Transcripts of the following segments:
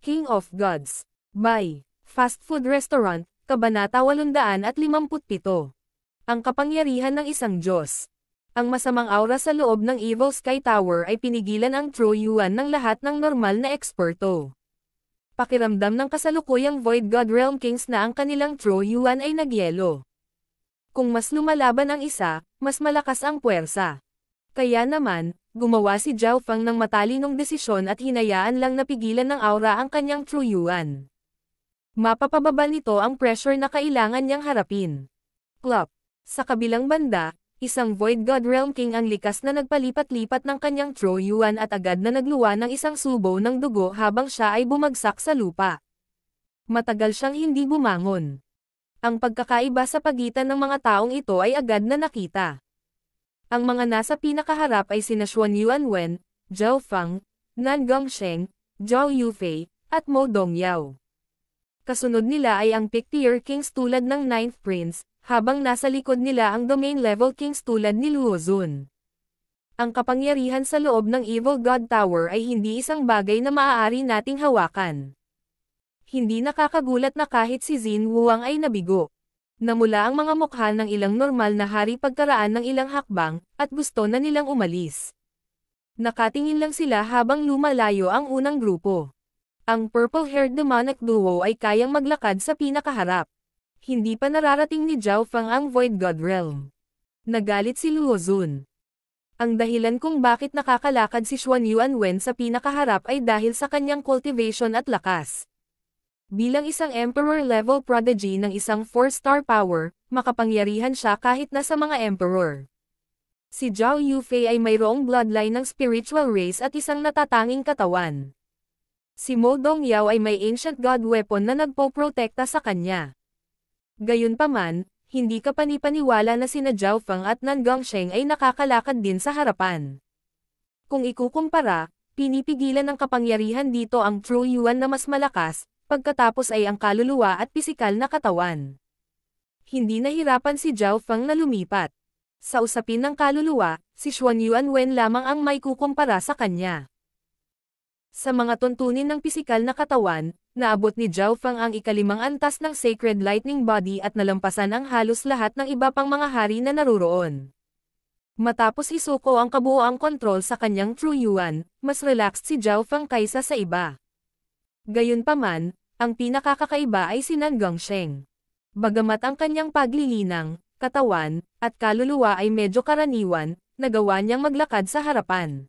King of Gods. By Fast Food Restaurant, Kabanata 857. Ang kapangyarihan ng isang Diyos. Ang masamang aura sa loob ng Evil Sky Tower ay pinigilan ang True Yuan ng lahat ng normal na eksperto. Pakiramdam ng kasalukuyang Void God Realm Kings na ang kanilang True Yuan ay nagyelo. Kung mas lumalaban ang isa, mas malakas ang puwersa. Kaya naman, gumawa si Zhao Feng ng matalinong desisyon at hinayaan lang napigilan ng aura ang kanyang True Yuan. Mapapababa nito ang pressure na kailangan niyang harapin. Plop. Sa kabilang banda, isang Void God Realm King ang likas na nagpalipat-lipat ng kanyang True Yuan at agad na nagluwa ng isang subo ng dugo habang siya ay bumagsak sa lupa. Matagal siyang hindi bumangon. Ang pagkakaiba sa pagitan ng mga taong ito ay agad na nakita. Ang mga nasa pinakaharap ay sina Xuan Yuanwen, Zhao Feng, Nan Gongsheng, Zhao Yufei, at Mo Dongyao. Kasunod nila ay ang Pick-tier Kings tulad ng Ninth Prince, habang nasa likod nila ang Domain-level Kings tulad ni Luo Zun. Ang kapangyarihan sa loob ng Evil God Tower ay hindi isang bagay na maaari nating hawakan. Hindi nakakagulat na kahit si Xin Wuang ay nabigo. Namula ang mga mukha ng ilang normal na hari pagkaraan ng ilang hakbang, at gusto na nilang umalis. Nakatingin lang sila habang lumalayo ang unang grupo. Ang purple-haired demonic duo ay kayang maglakad sa pinakaharap. Hindi pa nararating ni Zhao Feng ang Void God Realm. Nagalit si Luo Zun. Ang dahilan kung bakit nakakalakad si Xuan Yuanwen sa pinakaharap ay dahil sa kanyang cultivation at lakas. Bilang isang Emperor-level prodigy ng isang 4-star power, makapangyarihan siya kahit na sa mga Emperor. Si Zhao Yufei ay mayroong bloodline ng spiritual race at isang natatanging katawan. Si Mo Dongyao ay may ancient god weapon na nagpoprotekta sa kanya. Gayunpaman, hindi ka panipaniwala na sina Zhao Feng at Nan Gongsheng ay nakakalakad din sa harapan. Kung ikukumpara, pinipigilan ng kapangyarihan dito ang True Yuan na mas malakas, pagkatapos ay ang kaluluwa at pisikal na katawan. Hindi nahirapan si Zhao Feng na lumipat. Sa usapin ng kaluluwa, si Xuan Yuanwen lamang ang may kukumpara sa kanya. Sa mga tuntunin ng pisikal na katawan, naabot ni Zhao Feng ang ikalimang antas ng Sacred Lightning Body at nalampasan ang halos lahat ng iba pang mga hari na naruroon. Matapos isuko ang kabuoang kontrol sa kanyang True Yuan, mas relaxed si Zhao Feng kaysa sa iba. Gayunpaman, ang pinakakakaiba ay si Nan Gongsheng. Bagamat ang kanyang paglilinang, katawan, at kaluluwa ay medyo karaniwan, nagawa niyang maglakad sa harapan.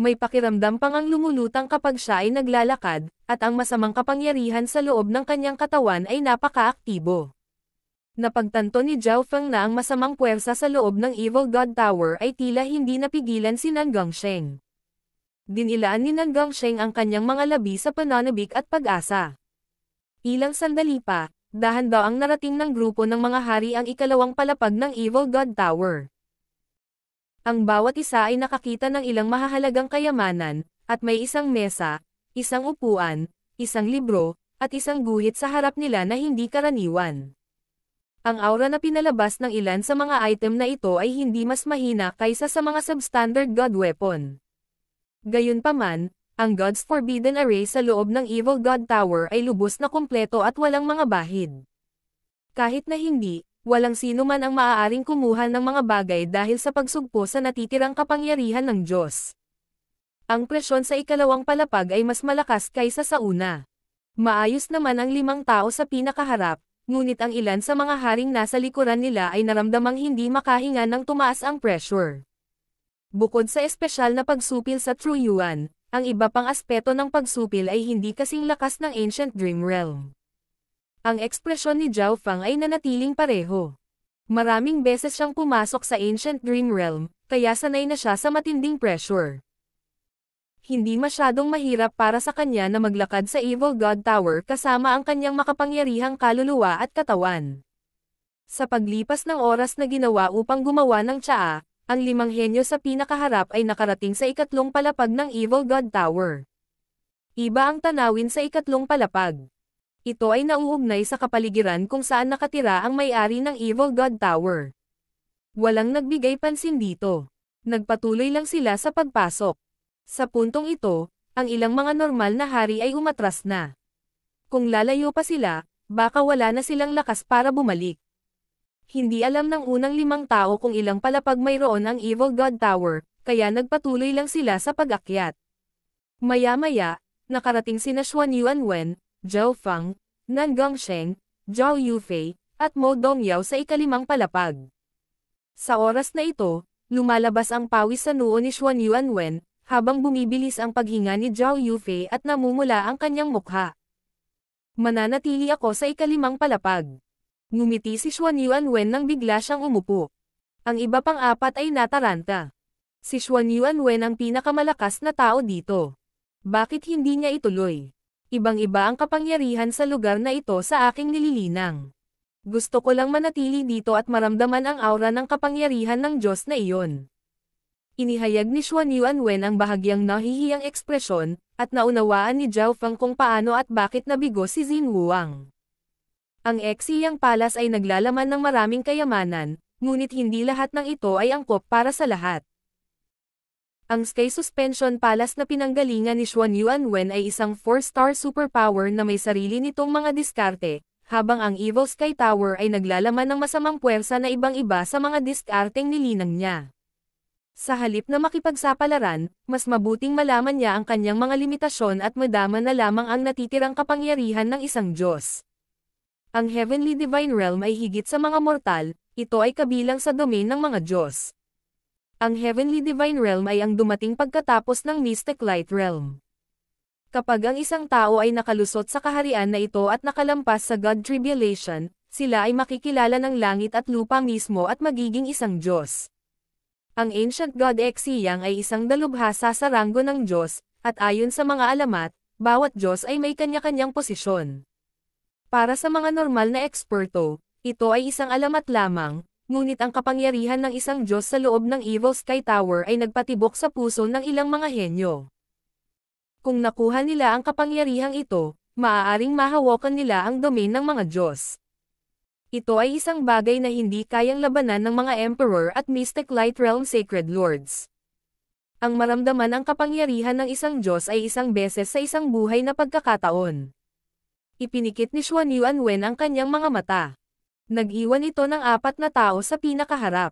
May pakiramdam pang ang lumulutang kapag siya ay naglalakad, at ang masamang kapangyarihan sa loob ng kanyang katawan ay napaka-aktibo. Napagtanto ni Zhao Feng na ang masamang puwersa sa loob ng Evil God Tower ay tila hindi napigilan si Nan Gongsheng. Dinilaan ni Nan Gongsheng ang kanyang mga labi sa pananabik at pag-asa. Ilang sandali pa, dahan daw ang narating ng grupo ng mga hari ang ikalawang palapag ng Evil God Tower. Ang bawat isa ay nakakita ng ilang mahahalagang kayamanan, at may isang mesa, isang upuan, isang libro, at isang guhit sa harap nila na hindi karaniwan. Ang aura na pinalabas ng ilan sa mga item na ito ay hindi mas mahina kaysa sa mga substandard god weapon. Gayunpaman, ang God's Forbidden Array sa loob ng Evil God Tower ay lubos na kumpleto at walang mga bahid. Kahit na hindi, walang sino man ang maaaring kumuha ng mga bagay dahil sa pagsugpo sa natitirang kapangyarihan ng Diyos. Ang presyon sa ikalawang palapag ay mas malakas kaysa sa una. Maayos naman ang 5 tao sa pinakaharap, ngunit ang ilan sa mga haring nasa likuran nila ay naramdamang hindi makahinga nang tumaas ang pressure. Bukod sa espesyal na pagsupil sa True Yuan, ang iba pang aspeto ng pagsupil ay hindi kasing lakas ng Ancient Dream Realm. Ang ekspresyon ni Zhao Feng ay nanatiling pareho. Maraming beses siyang pumasok sa Ancient Dream Realm, kaya sanay na siya sa matinding pressure. Hindi masyadong mahirap para sa kanya na maglakad sa Evil God Tower kasama ang kanyang makapangyarihang kaluluwa at katawan. Sa paglipas ng oras na ginawa upang gumawa ng tsaa, ang 5 henyo sa pinakaharap ay nakarating sa ikatlong palapag ng Evil God Tower. Iba ang tanawin sa ikatlong palapag. Ito ay nauugnay sa kapaligiran kung saan nakatira ang may-ari ng Evil God Tower. Walang nagbigay pansin dito. Nagpatuloy lang sila sa pagpasok. Sa puntong ito, ang ilang mga normal na hari ay umatras na. Kung lalayo pa sila, baka wala na silang lakas para bumalik. Hindi alam ng unang 5 tao kung ilang palapag mayroon ang Evil God Tower, kaya nagpatuloy lang sila sa pag-akyat. Maya-maya, nakarating sina Xuan Yuanwen, Zhao Feng, Nan Gongsheng, Zhao Yufei, at Mo Dongyao sa ika-5 palapag. Sa oras na ito, lumalabas ang pawis sa noo ni Xuan Yuanwen, habang bumibilis ang paghinga ni Zhao Yufei at namumula ang kanyang mukha. Mananatili ako sa ika-5 palapag. Ngumiti si Xuan Yuanwen nang bigla siyang umupo. Ang iba pang 4 ay nataranta. Si Xuan Yuanwen ang pinakamalakas na tao dito. Bakit hindi niya ituloy? Ibang-iba ang kapangyarihan sa lugar na ito sa aking nililinang. Gusto ko lang manatili dito at maramdaman ang aura ng kapangyarihan ng Diyos na iyon. Inihayag ni Xuan Yuanwen ang bahagyang nahihiyang ekspresyon, at naunawaan ni Zhao Feng kung paano at bakit nabigo si Xin Wuang. Ang Exiyang Palace ay naglalaman ng maraming kayamanan, ngunit hindi lahat ng ito ay angkop para sa lahat. Ang Sky Suspension Palace na pinanggalingan ni Xuan Yuanwen ay isang 4-star superpower na may sarili nitong mga diskarte, habang ang Evil Sky Tower ay naglalaman ng masamang puwersa na ibang-iba sa mga diskarteng nilinang niya. Sa halip na makipagsapalaran, mas mabuting malaman niya ang kanyang mga limitasyon at madama na lamang ang natitirang kapangyarihan ng isang Diyos. Ang Heavenly Divine Realm ay higit sa mga mortal, ito ay kabilang sa domain ng mga Diyos. Ang Heavenly Divine Realm ay ang dumating pagkatapos ng Mystic Light Realm. Kapag ang isang tao ay nakalusot sa kaharian na ito at nakalampas sa God Tribulation, sila ay makikilala ng langit at lupa mismo at magiging isang Diyos. Ang Ancient God Exiyang ay isang dalubhasa sa ranggo ng Diyos, at ayon sa mga alamat, bawat Diyos ay may kanya-kanyang posisyon. Para sa mga normal na eksperto, ito ay isang alamat lamang, ngunit ang kapangyarihan ng isang Diyos sa loob ng Evil Sky Tower ay nagpatibok sa puso ng ilang mga henyo. Kung nakuha nila ang kapangyarihang ito, maaaring mahawakan nila ang domain ng mga Diyos. Ito ay isang bagay na hindi kayang labanan ng mga Emperor at Mystic Light Realm Sacred Lords. Ang maramdaman ang kapangyarihan ng isang Diyos ay isang beses sa isang buhay na pagkakataon. Ipinikit ni Xuan Yuanwen ang kanyang mga mata. Nag-iwan ito ng 4 na tao sa pinakaharap.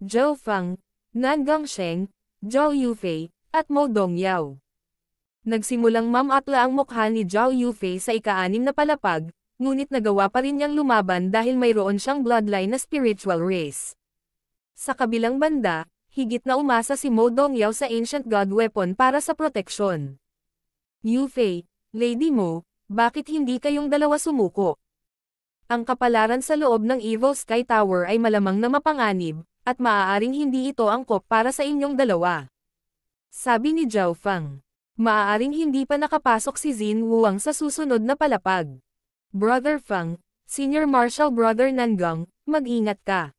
Zhao Feng, Nan Gongsheng, Zhao Yufei, at Mo Dongyao. Nagsimulang mamatla ang mukha ni Zhao Yufei sa ika-6 na palapag, ngunit nagawa pa rin niyang lumaban dahil mayroon siyang bloodline na spiritual race. Sa kabilang banda, higit na umasa si Mo Dongyao sa Ancient God Weapon para sa proteksyon. Yufei, Lady Mo, bakit hindi kayong dalawa sumuko? Ang kapalaran sa loob ng Evil Sky Tower ay malamang na mapanganib, at maaaring hindi ito angkop para sa inyong dalawa. Sabi ni Zhao Feng. Maaaring hindi pa nakapasok si Xin Wuang sa susunod na palapag. Brother Feng, Senior Marshal Brother Nangang, mag-ingat ka.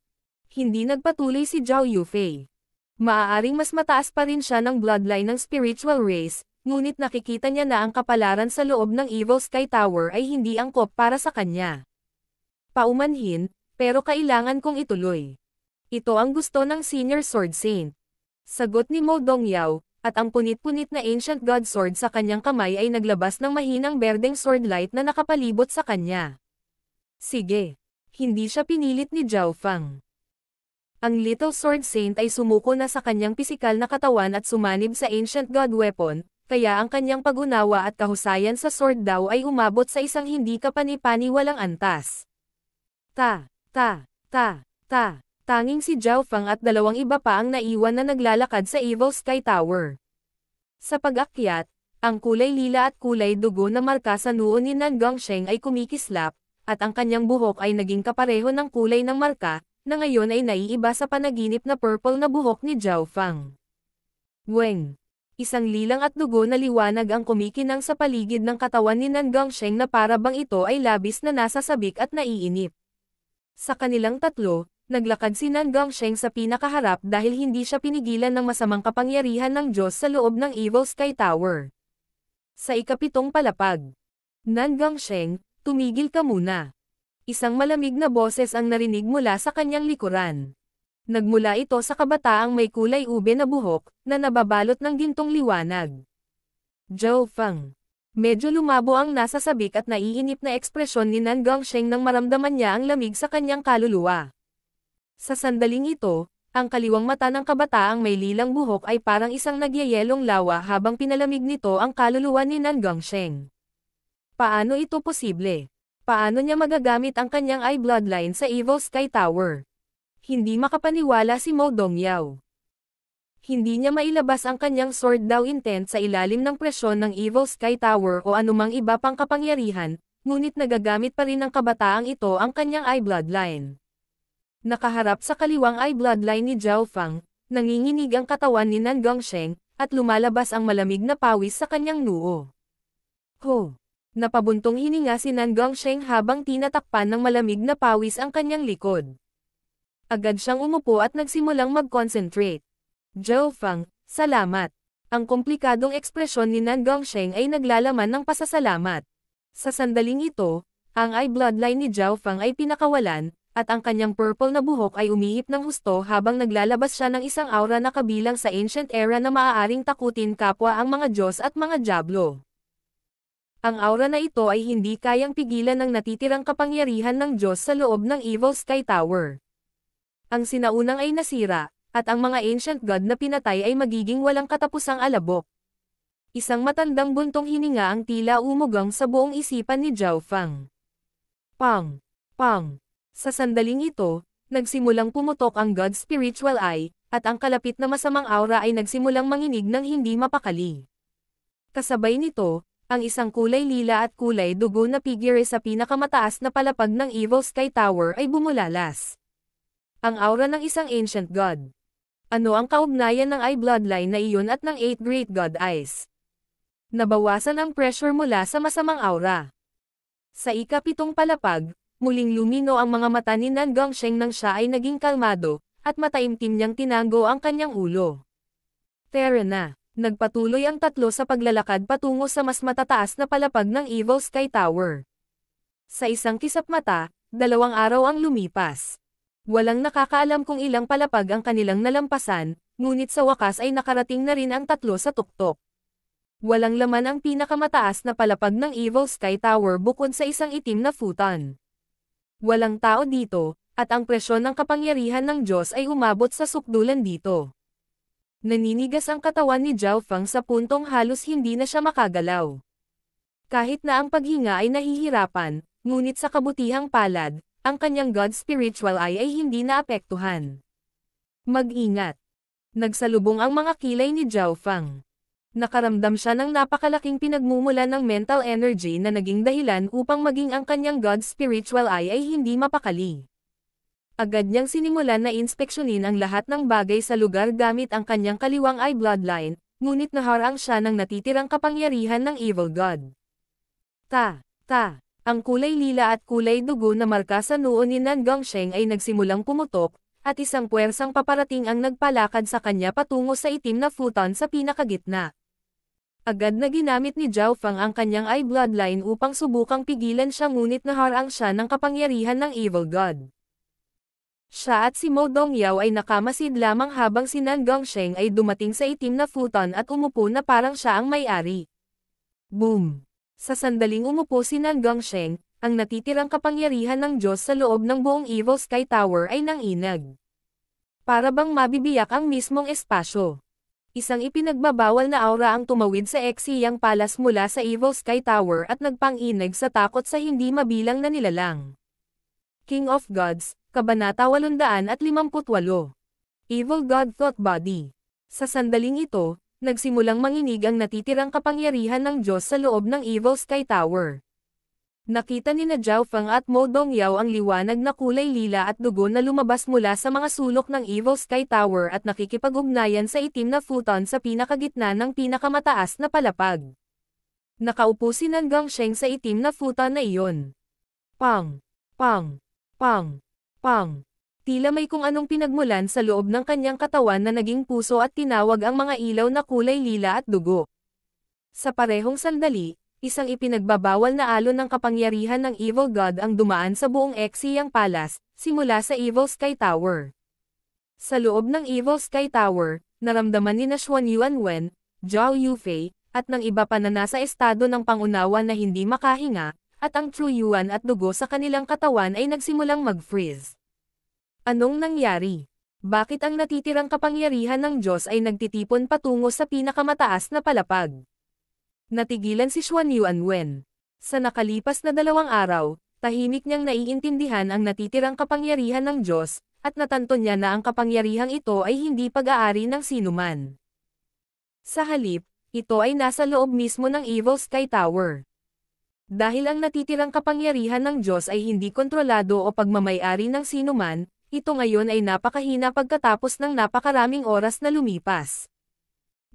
Hindi nagpatuloy si Zhao Yufei. Maaaring mas mataas pa rin siya ng bloodline ng spiritual race, ngunit nakikita niya na ang kapalaran sa loob ng Evil Sky Tower ay hindi angkop para sa kanya. Paumanhin, pero kailangan kong ituloy. Ito ang gusto ng Senior Sword Saint. Sagot ni Mo Dongyao, at ang punit-punit na Ancient God Sword sa kanyang kamay ay naglabas ng mahinang berdeng sword light na nakapalibot sa kanya. Sige. Hindi siya pinilit ni Zhao Feng. Ang Little Sword Saint ay sumuko na sa kanyang pisikal na katawan at sumanib sa Ancient God Weapon, kaya ang kanyang pag-unawa at kahusayan sa sword daw ay umabot sa isang hindi kapani-paniwalang antas. Tanging si Zhao Feng at 2 iba pa ang naiwan na naglalakad sa Evil Sky Tower. Sa pag-akyat, ang kulay lila at kulay dugo na marka sa noo ni Nan Gongsheng ay kumikislap, at ang kanyang buhok ay naging kapareho ng kulay ng marka, na ngayon ay naiiba sa panaginip na purple na buhok ni Zhao Feng. Weng! Isang lilang at dugo na liwanag ang kumikinang sa paligid ng katawan ni Nan Gongsheng na para bang ito ay labis na nasasabik at naiinip. Sa kanilang tatlo, naglakad si Nan Gongsheng sa pinakaharap dahil hindi siya pinigilan ng masamang kapangyarihan ng Diyos sa loob ng Evil Sky Tower. Sa ika-7 palapag. Nan Gongsheng, tumigil ka muna. Isang malamig na boses ang narinig mula sa kanyang likuran. Nagmula ito sa kabataang may kulay ube na buhok, na nababalot ng gintong liwanag. Zhao Feng. Medyo lumabo ang nasa sabik at naiinip na ekspresyon ni Nan Gongsheng nang maramdaman niya ang lamig sa kanyang kaluluwa. Sa sandaling ito, ang kaliwang mata ng kabataang may lilang buhok ay parang isang nagyayelong lawa habang pinalamig nito ang kaluluwa ni Nan Gongsheng. Paano ito posible? Paano niya magagamit ang kanyang eye bloodline sa Evil Sky Tower? Hindi makapaniwala si Mo Dongyao. Hindi niya mailabas ang kanyang sword daw intent sa ilalim ng presyon ng Evil Sky Tower o anumang iba pang kapangyarihan, ngunit nagagamit pa rin ng kabataang ito ang kanyang eye bloodline. Nakaharap sa kaliwang eye bloodline ni Zhao Feng, nanginginig ang katawan ni Nan Gongsheng, at lumalabas ang malamig na pawis sa kanyang noo. Ho! Napabuntong hininga si Nan Gongsheng habang tinatakpan ng malamig na pawis ang kanyang likod. Agad siyang umupo at nagsimulang mag-concentrate. Zhao Feng, salamat. Ang komplikadong ekspresyon ni Nan Gongsheng ay naglalaman ng pasasalamat. Sa sandaling ito, ang eye bloodline ni Zhao Feng ay pinakawalan, at ang kanyang purple na buhok ay umihip ng husto habang naglalabas siya ng isang aura na kabilang sa ancient era na maaaring takutin kapwa ang mga Diyos at mga Diablo. Ang aura na ito ay hindi kayang pigilan ng natitirang kapangyarihan ng Diyos sa loob ng Evil Sky Tower. Ang sinaunang ay nasira, at ang mga ancient god na pinatay ay magiging walang katapusang alabok. Isang matandang buntong hininga ang tila umugang sa buong isipan ni Zhao Feng. Pang! Pang! Sa sandaling ito, nagsimulang pumutok ang God's spiritual eye, at ang kalapit na masamang aura ay nagsimulang manginig ng hindi mapakali. Kasabay nito, ang isang kulay lila at kulay dugo na figure sa pinakamataas na palapag ng Evil Sky Tower ay bumulalas. Ang aura ng isang ancient god. Ano ang kaugnayan ng eye bloodline na iyon at ng 8 Great God Eyes? Nabawasan ang pressure mula sa masamang aura. Sa ika-7 palapag, muling lumino ang mga mata ni Nan Gongsheng nang siya ay naging kalmado, at mataimtim niyang tinanggo ang kanyang ulo. Tara na, nagpatuloy ang tatlo sa paglalakad patungo sa mas matataas na palapag ng Evil Sky Tower. Sa isang kisap mata, 2 araw ang lumipas. Walang nakakaalam kung ilang palapag ang kanilang nalampasan, ngunit sa wakas ay nakarating na rin ang tatlo sa tuktok. Walang laman ang pinakamataas na palapag ng Evil Sky Tower bukod sa isang itim na futon. Walang tao dito, at ang presyon ng kapangyarihan ng Diyos ay umabot sa sukdulan dito. Naninigas ang katawan ni Zhao Feng sa puntong halos hindi na siya makagalaw. Kahit na ang paghinga ay nahihirapan, ngunit sa kabutihang palad, ang kanyang God's spiritual eye ay hindi naapektuhan. Mag-ingat. Nagsalubong ang mga kilay ni Zhao Feng. Nakaramdam siya ng napakalaking pinagmumulan ng mental energy na naging dahilan upang maging ang kanyang God's spiritual eye ay hindi mapakali. Agad niyang sinimulan na inspeksyonin ang lahat ng bagay sa lugar gamit ang kanyang kaliwang eye bloodline, ngunit naharang siya ng natitirang kapangyarihan ng Evil God. Ang kulay lila at kulay dugo na marka sa noo ni Nan Gongsheng ay nagsimulang pumutok, at isang puwersang paparating ang nagpalakad sa kanya patungo sa itim na futon sa pinakagitna. Agad na ginamit ni Zhao Feng ang kanyang eye bloodline upang subukang pigilan siya ngunit naharang siya ng kapangyarihan ng Evil God. Siya at si Mo Dongyao ay nakamasid lamang habang si Nan Gongsheng ay dumating sa itim na futon at umupo na parang siya ang may-ari. Boom! Sa sandaling umupo si Nan Gongsheng, ang natitirang kapangyarihan ng Diyos sa loob ng buong Evil Sky Tower ay nanginag. Para bang mabibiyak ang mismong espasyo. Isang ipinagbabawal na aura ang tumawid sa Exiyang Palace mula sa Evil Sky Tower at nagpang-inag sa takot sa hindi mabilang na nilalang. King of Gods, Kabanata 858. Evil God Thought Body. Sa sandaling ito, nagsimulang manginig ang natitirang kapangyarihan ng Diyos sa loob ng Evil Sky Tower. Nakita ni Zhao Feng at Mo Dongyao ang liwanag na kulay lila at dugo na lumabas mula sa mga sulok ng Evil Sky Tower at nakikipag-ugnayan sa itim na futon sa pinakagitna ng pinakamataas na palapag. Nakaupo si Nan Gongsheng sa itim na futon na iyon. Pang! Pang! Pang! Pang! Tila may kung anong pinagmulan sa loob ng kanyang katawan na naging puso at tinawag ang mga ilaw na kulay lila at dugo. Sa parehong sandali, isang ipinagbabawal na alon ng kapangyarihan ng Evil God ang dumaan sa buong Exiyang Palace, simula sa Evil Sky Tower. Sa loob ng Evil Sky Tower, naramdaman ni Xuan Yuanwen, Zhao Yufei, at ng iba pa na nasa estado ng pangunawa na hindi makahinga, at ang true yuan at dugo sa kanilang katawan ay nagsimulang mag-freeze. Anong nangyari? Bakit ang natitirang kapangyarihan ng Diyos ay nagtitipon patungo sa pinakamataas na palapag? Natigilan si Xuan Yuanwen. Sa nakalipas na 2 araw, tahimik niyang naiintindihan ang natitirang kapangyarihan ng Diyos, at natanto niya na ang kapangyarihang ito ay hindi pag-aari ng sinuman. Sa halip, ito ay nasa loob mismo ng Evil Sky Tower. Dahil ang natitirang kapangyarihan ng Diyos ay hindi kontrolado o pagmamay-ari ng sinuman, ito ngayon ay napakahina pagkatapos ng napakaraming oras na lumipas.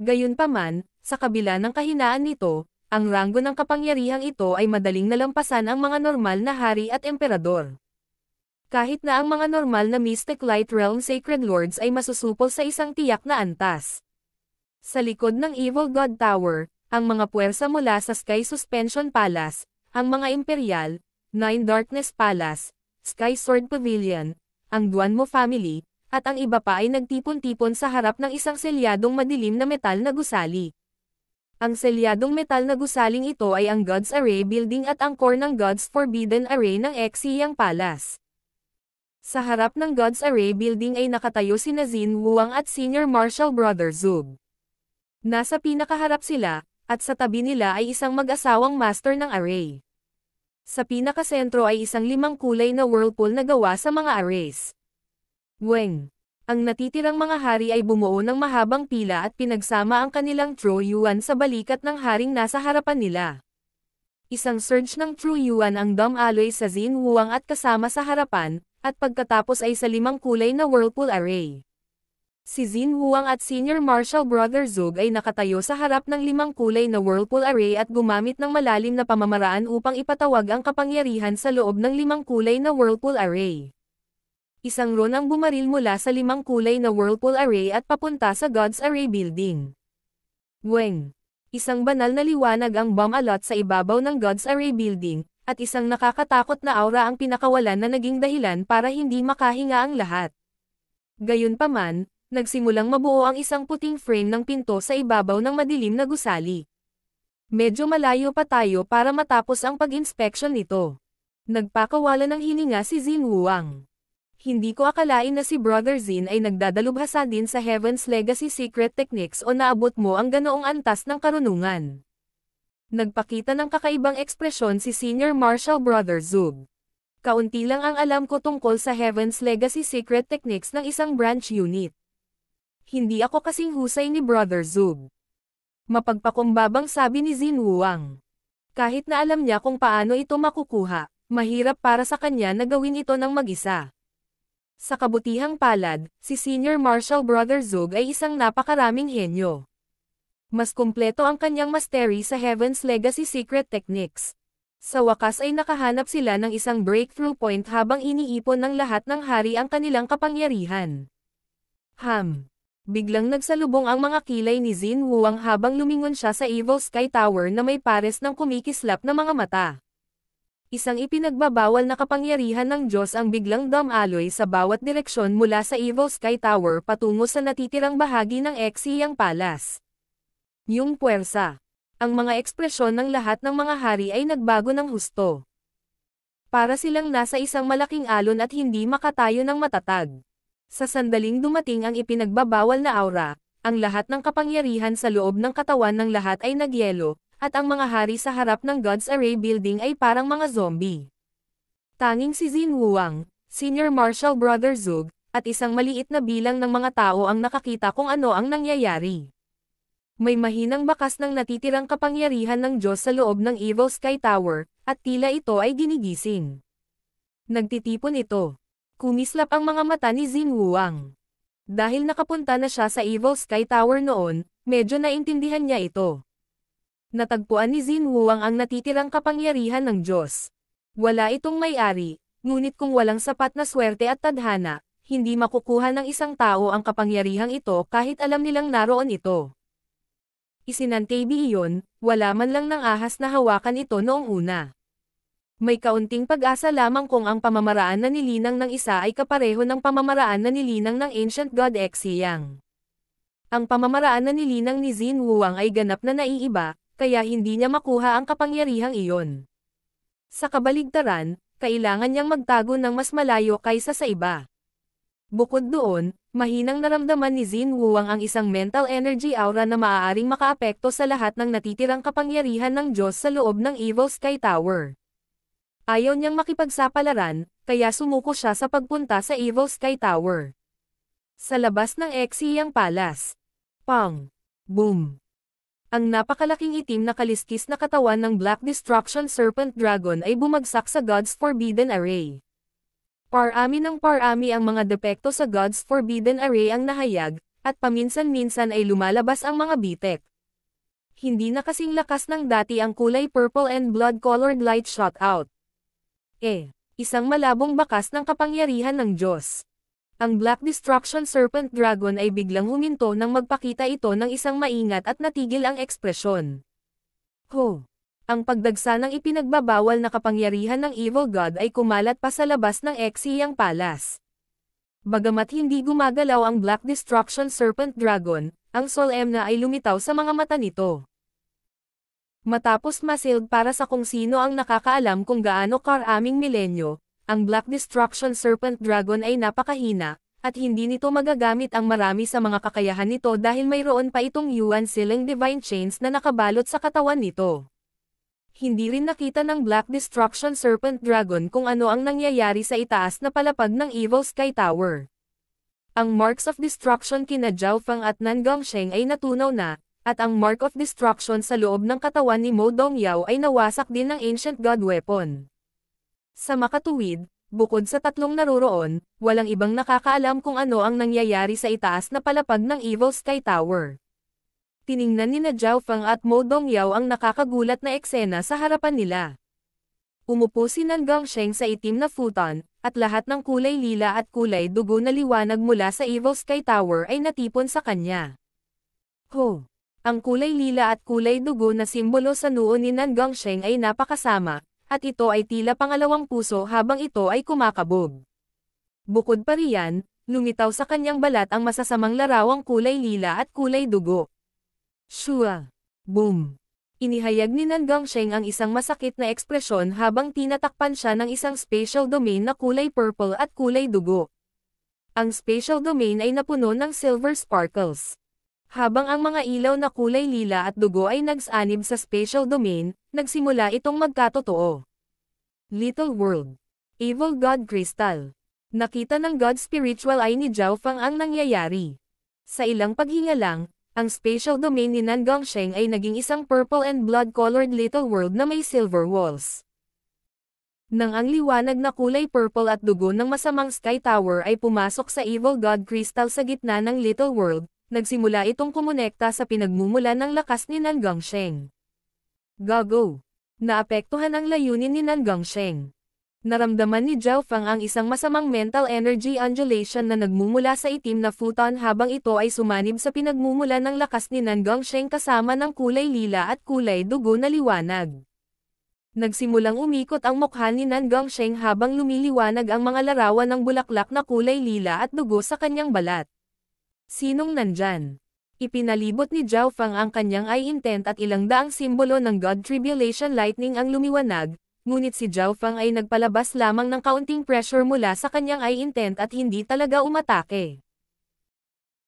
Gayunpaman, sa kabila ng kahinaan nito, ang ranggo ng kapangyarihang ito ay madaling nalampasan ang mga normal na hari at emperador. Kahit na ang mga normal na Mystic Light Realm Sacred Lords ay masusupol sa isang tiyak na antas. Sa likod ng Evil God Tower, ang mga puwersa mula sa Sky Suspension Palace, ang mga Imperial, Nine Darkness Palace, Sky Sword Pavilion, ang Duanmo family, at ang iba pa ay nagtipon-tipon sa harap ng isang selyadong madilim na metal na gusali. Ang selyadong metal na gusaling ito ay ang God's Array Building at ang core ng God's Forbidden Array ng Exiyang Palace. Sa harap ng God's Array Building ay nakatayo sina Xin Wuang at Senior Marshal Brother Zug. Nasa pinakaharap sila, at sa tabi nila ay isang mag-asawang master ng array. Sa pinakasentro ay isang 5 kulay na whirlpool na gawa sa mga arrays. Weng. Ang natitirang mga hari ay bumuo ng mahabang pila at pinagsama ang kanilang true yuan sa balikat ng haring nasa harapan nila. Isang surge ng true yuan ang Dom Aloy sa Xin Wuang at kasama sa harapan, at pagkatapos ay sa 5 kulay na whirlpool array. Si Xin Wuang at Senior Marshal Brother Zug ay nakatayo sa harap ng 5 kulay na whirlpool array at gumamit ng malalim na pamamaraan upang ipatawag ang kapangyarihan sa loob ng 5 kulay na whirlpool array. Isang ron ang bumaril mula sa 5 kulay na whirlpool array at papunta sa God's Array Building. Weng. Isang banal na liwanag ang bomb-alot sa ibabaw ng God's Array Building, at isang nakakatakot na aura ang pinakawalan na naging dahilan para hindi makahinga ang lahat. Gayunpaman, nagsimulang mabuo ang isang puting frame ng pinto sa ibabaw ng madilim na gusali. Medyo malayo pa tayo para matapos ang pag-inspection nito. Nagpakawala ng hininga si Xin Wuang. Hindi ko akalain na si Brother Xin ay nagdadalubhasa din sa Heaven's Legacy Secret Techniques o naabot mo ang ganoong antas ng karunungan. Nagpakita ng kakaibang ekspresyon si Senior Marshal Brother Zug. Kaunti lang ang alam ko tungkol sa Heaven's Legacy Secret Techniques ng isang branch unit. Hindi ako kasing husay ni Brother Zug. Mapagpakumbabang sabi ni Xin Wuang. Kahit na alam niya kung paano ito makukuha, mahirap para sa kanya na gawin ito ng mag-isa. Sa kabutihang palad, si Senior Marshal Brother Zug ay isang napakaraming henyo. Mas kumpleto ang kanyang mastery sa Heaven's Legacy Secret Techniques. Sa wakas ay nakahanap sila ng isang breakthrough point habang iniipon ng lahat ng hari ang kanilang kapangyarihan. Biglang nagsalubong ang mga kilay ni Xin Wuang habang lumingon siya sa Evil Sky Tower na may pares ng kumikislap na mga mata. Isang ipinagbabawal na kapangyarihan ng Diyos ang biglang dumaloy sa bawat direksyon mula sa Evil Sky Tower patungo sa natitirang bahagi ng Exiyang Palace. Yung puwersa. Ang mga ekspresyon ng lahat ng mga hari ay nagbago ng husto. Para silang nasa isang malaking alon at hindi makatayo ng matatag. Sa sandaling dumating ang ipinagbabawal na aura, ang lahat ng kapangyarihan sa loob ng katawan ng lahat ay nagyelo, at ang mga hari sa harap ng God's Array Building ay parang mga zombie. Tanging si Xin Wuang, Senior Marshal Brother Zug, at isang maliit na bilang ng mga tao ang nakakita kung ano ang nangyayari. May mahinang bakas ng natitirang kapangyarihan ng Diyos sa loob ng Evil Sky Tower, at tila ito ay ginigising. Nagtitipon ito. Kumislap ang mga mata ni Xin Wuang. Dahil nakapunta na siya sa Evil Sky Tower noon, medyo naintindihan niya ito. Natagpuan ni Xin Wuang ang natitirang kapangyarihan ng Diyos. Wala itong may-ari, ngunit kung walang sapat na swerte at tadhana, hindi makukuha ng isang tao ang kapangyarihang ito kahit alam nilang naroon ito. Isinantabi iyon, wala man lang ng ahas na hawakan ito noong una. May kaunting pag-asa lamang kung ang pamamaraan na nilinang ng isa ay kapareho ng pamamaraan na nilinang ng Ancient God Exiyang. Ang pamamaraan na nilinang ni Xin Huang ay ganap na naiiba, kaya hindi niya makuha ang kapangyarihang iyon. Sa kabaligtaran, kailangan niyang magtago ng mas malayo kaysa sa iba. Bukod doon, mahinang naramdaman ni Xin Huang ang isang mental energy aura na maaaring makaapekto sa lahat ng natitirang kapangyarihan ng Diyos sa loob ng Evil Sky Tower. Ayaw niyang makipagsapalaran, kaya sumuko siya sa pagpunta sa Evil Sky Tower. Sa labas ng Exiyang Palace. Pang! Boom! Ang napakalaking itim na kaliskis na katawan ng Black Destruction Serpent Dragon ay bumagsak sa God's Forbidden Array. Parami ng parami ang mga depekto sa God's Forbidden Array ang nahayag, at paminsan-minsan ay lumalabas ang mga bitek. Hindi na kasing lakas ng dati ang kulay purple and blood-colored light shot out. Isang malabong bakas ng kapangyarihan ng Diyos. Ang Black Destruction Serpent Dragon ay biglang huminto nang magpakita ito ng isang maingat at natigil ang ekspresyon. Ang pagdagsa ng ipinagbabawal na kapangyarihan ng Evil God ay kumalat pa sa labas ng Exiyang Palace. Bagamat hindi gumagalaw ang Black Destruction Serpent Dragon, ang solemna ay lumitaw sa mga mata nito. Matapos masild para sa kung sino ang nakakaalam kung gaano karaming milenyo, ang Black Destruction Serpent Dragon ay napakahina, at hindi nito magagamit ang marami sa mga kakayahan nito dahil mayroon pa itong Yuan Siling Divine Chains na nakabalot sa katawan nito. Hindi rin nakita ng Black Destruction Serpent Dragon kung ano ang nangyayari sa itaas na palapag ng Evil Sky Tower. Ang Marks of Destruction kina Zhao Feng at Nan Gongsheng ay natunaw na, at ang Mark of Destruction sa loob ng katawan ni Mo Dongyao ay nawasak din ng Ancient God Weapon. Sa makatuwid, bukod sa tatlong naroroon, walang ibang nakakaalam kung ano ang nangyayari sa itaas na palapag ng Evil Sky Tower. Tiningnan ni Zhao Feng at Mo Dongyao ang nakakagulat na eksena sa harapan nila. Umupo si Nan Gongsheng sa itim na futon, at lahat ng kulay lila at kulay dugo na liwanag mula sa Evil Sky Tower ay natipon sa kanya. Ang kulay lila at kulay dugo na simbolo sa noo ni Nan Gongsheng ay napakasama, at ito ay tila pangalawang puso habang ito ay kumakabog. Bukod pa riyan, lumitaw sa kanyang balat ang masasamang larawang kulay lila at kulay dugo. Shua! Boom! Inihayag ni Nan Gongsheng ang isang masakit na ekspresyon habang tinatakpan siya ng isang spatial domain na kulay purple at kulay dugo. Ang spatial domain ay napuno ng silver sparkles. Habang ang mga ilaw na kulay lila at dugo ay nagsanib sa spatial domain, nagsimula itong magkatotoo. Little World. Evil God Crystal. Nakita ng God Spiritual Eye ni Zhao Feng ang nangyayari. Sa ilang paghinga lang, ang spatial domain ni Nan Gongsheng ay naging isang purple and blood-colored little world na may silver walls. Nang ang liwanag na kulay purple at dugo ng masamang Sky Tower ay pumasok sa Evil God Crystal sa gitna ng little world, nagsimula itong kumonekta sa pinagmumulan ng lakas ni Nan Gongsheng. Gago! Naapektuhan ang layunin ni Nan Gongsheng. Naramdaman ni Zhao Feng ang isang masamang mental energy undulation na nagmumula sa itim na futon habang ito ay sumanib sa pinagmumulan ng lakas ni Nan Gongsheng kasama ng kulay lila at kulay dugo na liwanag. Nagsimulang umikot ang mukha ni Nan Gongsheng habang lumiliwanag ang mga larawan ng bulaklak na kulay lila at dugo sa kanyang balat. Sinong nandyan? Ipinalibot ni Zhao Feng ang kanyang eye intent at ilang daang simbolo ng God Tribulation Lightning ang lumiwanag, ngunit si Zhao Feng ay nagpalabas lamang ng kaunting pressure mula sa kanyang eye intent at hindi talaga umatake.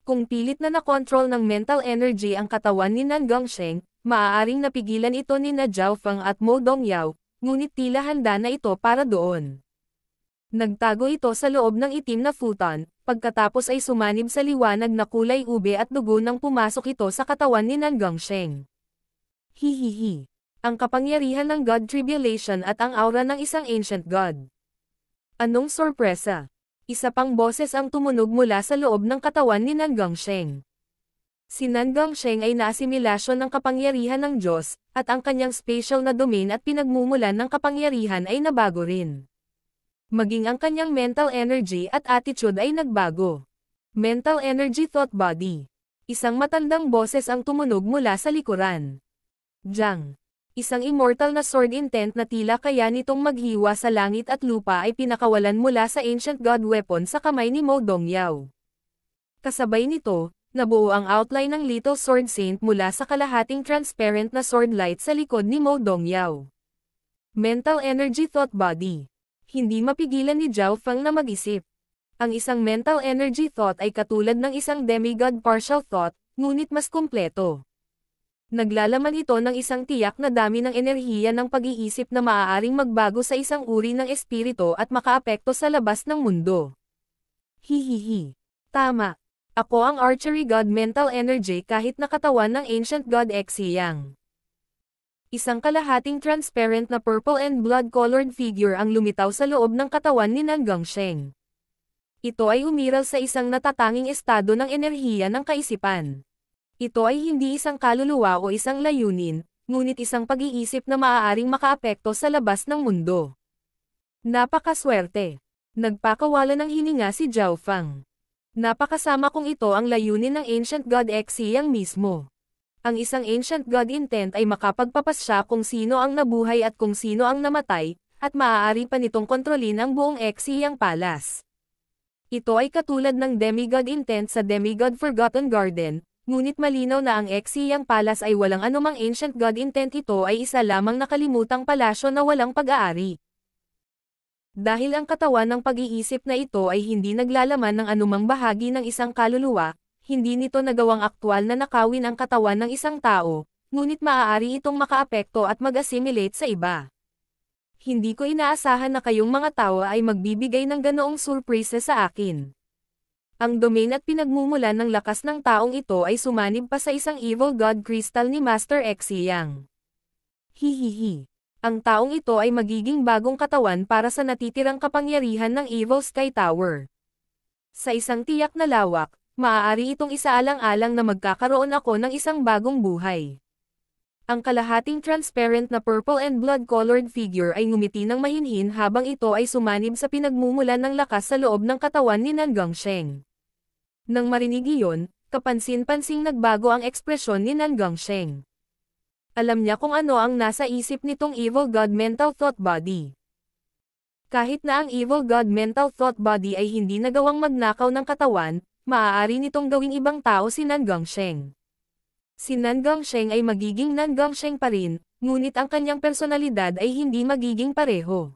Kung pilit na nakontrol ng mental energy ang katawan ni Nan Gongsheng, maaaring napigilan ito ni Zhao Feng at Mo Dongyao, ngunit tila handa na ito para doon. Nagtago ito sa loob ng itim na futon, pagkatapos ay sumanib sa liwanag na kulay ube at dugo nang pumasok ito sa katawan ni Nan Gongsheng. Hihihi. Ang kapangyarihan ng God Tribulation at ang aura ng isang ancient God. Anong sorpresa? Isa pang boses ang tumunog mula sa loob ng katawan ni Nan Gongsheng. Si Nan Gongsheng ay naasimilasyon ng kapangyarihan ng Diyos, at ang kanyang spatial na domain at pinagmumulan ng kapangyarihan ay nabago rin. Maging ang kanyang mental energy at attitude ay nagbago. Mental energy thought body. Isang matandang boses ang tumunog mula sa likuran. Jiang. Isang immortal na sword intent na tila kaya nitong maghiwa sa langit at lupa ay pinakawalan mula sa ancient god weapon sa kamay ni Mo Dongyao. Kasabay nito, nabuo ang outline ng Little Sword Saint mula sa kalahating transparent na sword light sa likod ni Mo Dongyao. Mental Energy Thought Body. Hindi mapigilan ni Zhao Feng na mag-isip. Ang isang mental energy thought ay katulad ng isang demigod partial thought, ngunit mas kumpleto. Naglalaman ito ng isang tiyak na dami ng enerhiya ng pag-iisip na maaaring magbago sa isang uri ng espiritu at makaapekto sa labas ng mundo. Hihihi. Tama. Ako ang archery god mental energy kahit nakatawan ng ancient god Xiyang. Isang kalahating transparent na purple and blood-colored figure ang lumitaw sa loob ng katawan ni Nan Gongsheng. Ito ay umiral sa isang natatanging estado ng enerhiya ng kaisipan. Ito ay hindi isang kaluluwa o isang layunin, ngunit isang pag-iisip na maaaring makaapekto sa labas ng mundo. Napakaswerte. Nagpakawala ng hininga si Zhao Feng. Napakasama kung ito ang layunin ng Ancient God Xiyang mismo. Ang isang Ancient God intent ay makapagpapasya kung sino ang nabuhay at kung sino ang namatay, at maaari pa nitong kontrolin ang buong Xiyang Palace. Ito ay katulad ng Demigod intent sa Demigod Forgotten Garden, ngunit malinaw na ang Xiyang Palace ay walang anumang Ancient God intent, ito ay isa lamang nakalimutang palasyo na walang pag-aari. Dahil ang katawan ng pag-iisip na ito ay hindi naglalaman ng anumang bahagi ng isang kaluluwa, hindi nito nagawang aktwal na nakawin ang katawan ng isang tao, ngunit maaari itong makaapekto at mag-assimilate sa iba. Hindi ko inaasahan na kayong mga tao ay magbibigay ng ganoong surprise sa akin. Ang domain at pinagmumulan ng lakas ng taong ito ay sumanib pa sa isang evil god crystal ni Master Xiyang. Hihihi. Ang taong ito ay magiging bagong katawan para sa natitirang kapangyarihan ng Evil Sky Tower. Sa isang tiyak na lawak, maaari itong isaalang-alang na magkakaroon ako ng isang bagong buhay. Ang kalahating transparent na purple and blood-colored figure ay ngumiti ng mahinhin habang ito ay sumanib sa pinagmumulan ng lakas sa loob ng katawan ni Nan Gongsheng. Nang marinig iyon, kapansin-pansing nagbago ang ekspresyon ni Nan Gongsheng. Alam niya kung ano ang nasa isip nitong Evil God Mental Thought Body. Kahit na ang Evil God Mental Thought Body ay hindi nagawang magnakaw ng katawan, maaari nitong gawing ibang tao si Nan Gongsheng. Si Nan Gongsheng ay magiging Nan Gongsheng pa rin, ngunit ang kanyang personalidad ay hindi magiging pareho.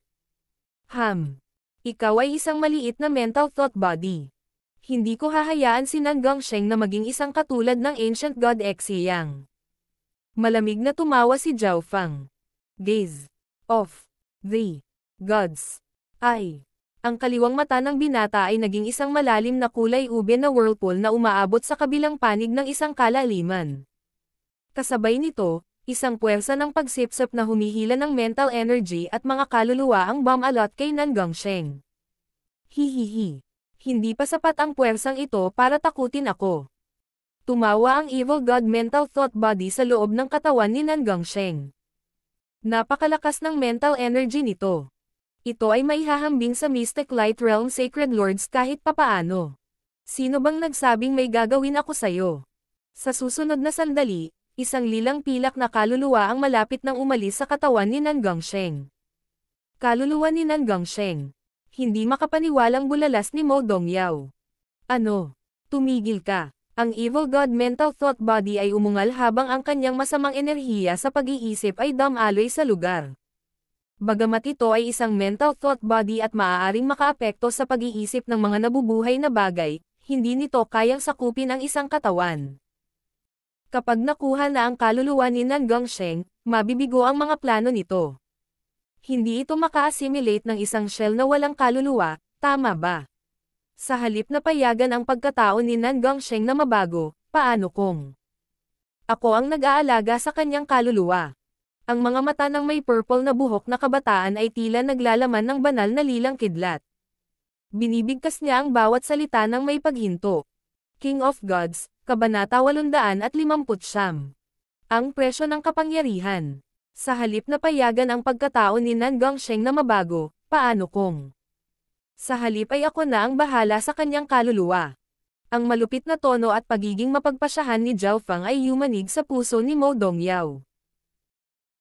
Ikaw ay isang maliit na mental thought body. Hindi ko hahayaan si Nan Gongsheng na maging isang katulad ng Ancient God Xiyang. Malamig na tumawa si Zhao Feng. Gaze of the gods. Ang kaliwang mata ng binata ay naging isang malalim na kulay ube na whirlpool na umaabot sa kabilang panig ng isang kalaliman. Kasabay nito, isang puwersa ng pagsipsip na humihila ng mental energy at mga kaluluwa ang bumalot kay Nan Gongsheng. Hihihi. Hindi pa sapat ang puwersang ito para takutin ako. Tumawa ang Evil God Mental Thought Body sa loob ng katawan ni Nan Gongsheng. Napakalakas ng mental energy nito. Ito ay maihahambing sa Mystic Light Realm Sacred Lords kahit papaano. Sino bang nagsabing may gagawin ako sayo? Sa susunod na sandali, isang lilang pilak na kaluluwa ang malapit nang umalis sa katawan ni Nan Gongsheng. Kaluluwa ni Nan Gongsheng. Hindi makapaniwalang bulalas ni Mo Dongyao. Ano? Tumigil ka. Ang Evil God Mental Thought Body ay umungal habang ang kanyang masamang enerhiya sa pag-iisip ay damaloy sa lugar. Bagamat ito ay isang mental thought body at maaaring makaapekto sa pag-iisip ng mga nabubuhay na bagay, hindi nito kayang sakupin ang isang katawan. Kapag nakuha na ang kaluluwa ni Nan Gongsheng, mabibigo ang mga plano nito. Hindi ito maka-assimilate ng isang shell na walang kaluluwa, tama ba? Sa halip na payagan ang pagkatao ni Nan Gongsheng na mabago, paano kung ako ang nag-aalaga sa kanyang kaluluwa? Ang mga mata ng may purple na buhok na kabataan ay tila naglalaman ng banal na lilang kidlat. Binibigkas niya ang bawat salita ng may paghinto. King of Gods, Kabanata 859. Ang presyo ng kapangyarihan. Sa halip na payagan ang pagkatao ni Nan Gongsheng na mabago, paano kung sa halip ay ako na ang bahala sa kanyang kaluluwa? Ang malupit na tono at pagiging mapagpasyahan ni Zhao Feng ay yumanig sa puso ni Mo Dongyao.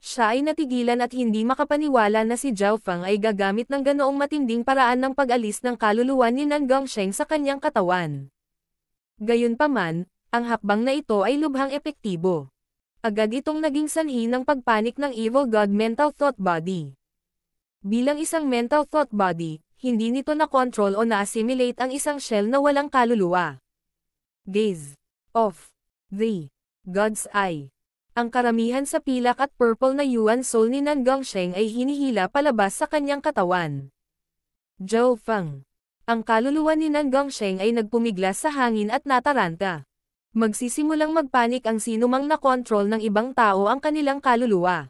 Siya ay natigilan at hindi makapaniwala na si Zhao Feng ay gagamit ng ganoong matinding paraan ng pag-alis ng kaluluwa ni Nan Gongsheng sa kanyang katawan. Gayunpaman, Ang hakbang na ito ay lubhang epektibo. Agad itong naging sanhi ng pagpanik ng Evil God Mental Thought Body. Bilang isang mental thought body, hindi nito na-control o na-assimilate ang isang shell na walang kaluluwa. Gaze of the God's Eye. Ang karamihan sa pilak at purple na Yuan Soul ni Nan Gongsheng ay hinihila palabas sa kanyang katawan. Zhou Feng. Ang kaluluwa ni Nan Gongsheng ay nagpumiglas sa hangin at nataranta. Magsisimulang magpanik ang sinumang na-control ng ibang tao ang kanilang kaluluwa.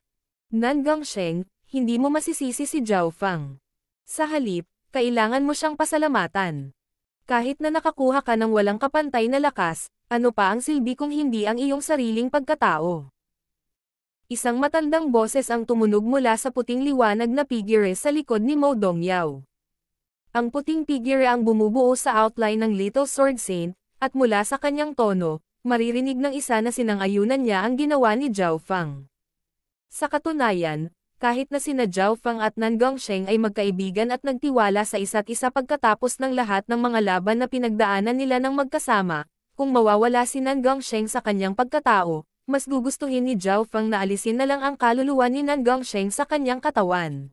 Nan Gongsheng, hindi mo masisisi si Zhou Feng. Sa halip, kailangan mo siyang pasalamatan. Kahit na nakakuha ka ng walang kapantay na lakas, ano pa ang silbi kung hindi ang iyong sariling pagkatao? Isang matandang boses ang tumunog mula sa puting liwanag na figure sa likod ni Mo Dongyao. Ang puting figure ang bumubuo sa outline ng Little Sword Saint, at mula sa kanyang tono, maririnig ng isa na sinang-ayunan niya ang ginawa ni Zhou Feng. Sa katunayan, kahit na sina Zhou Feng at Nan Gongsheng ay magkaibigan at nagtiwala sa isa't isa pagkatapos ng lahat ng mga laban na pinagdaanan nila ng magkasama, kung mawawala si Nan Gongsheng sa kanyang pagkatao, mas gugustuhin ni Zhou Feng na alisin na lang ang kaluluwa ni Nan Gongsheng sa kanyang katawan.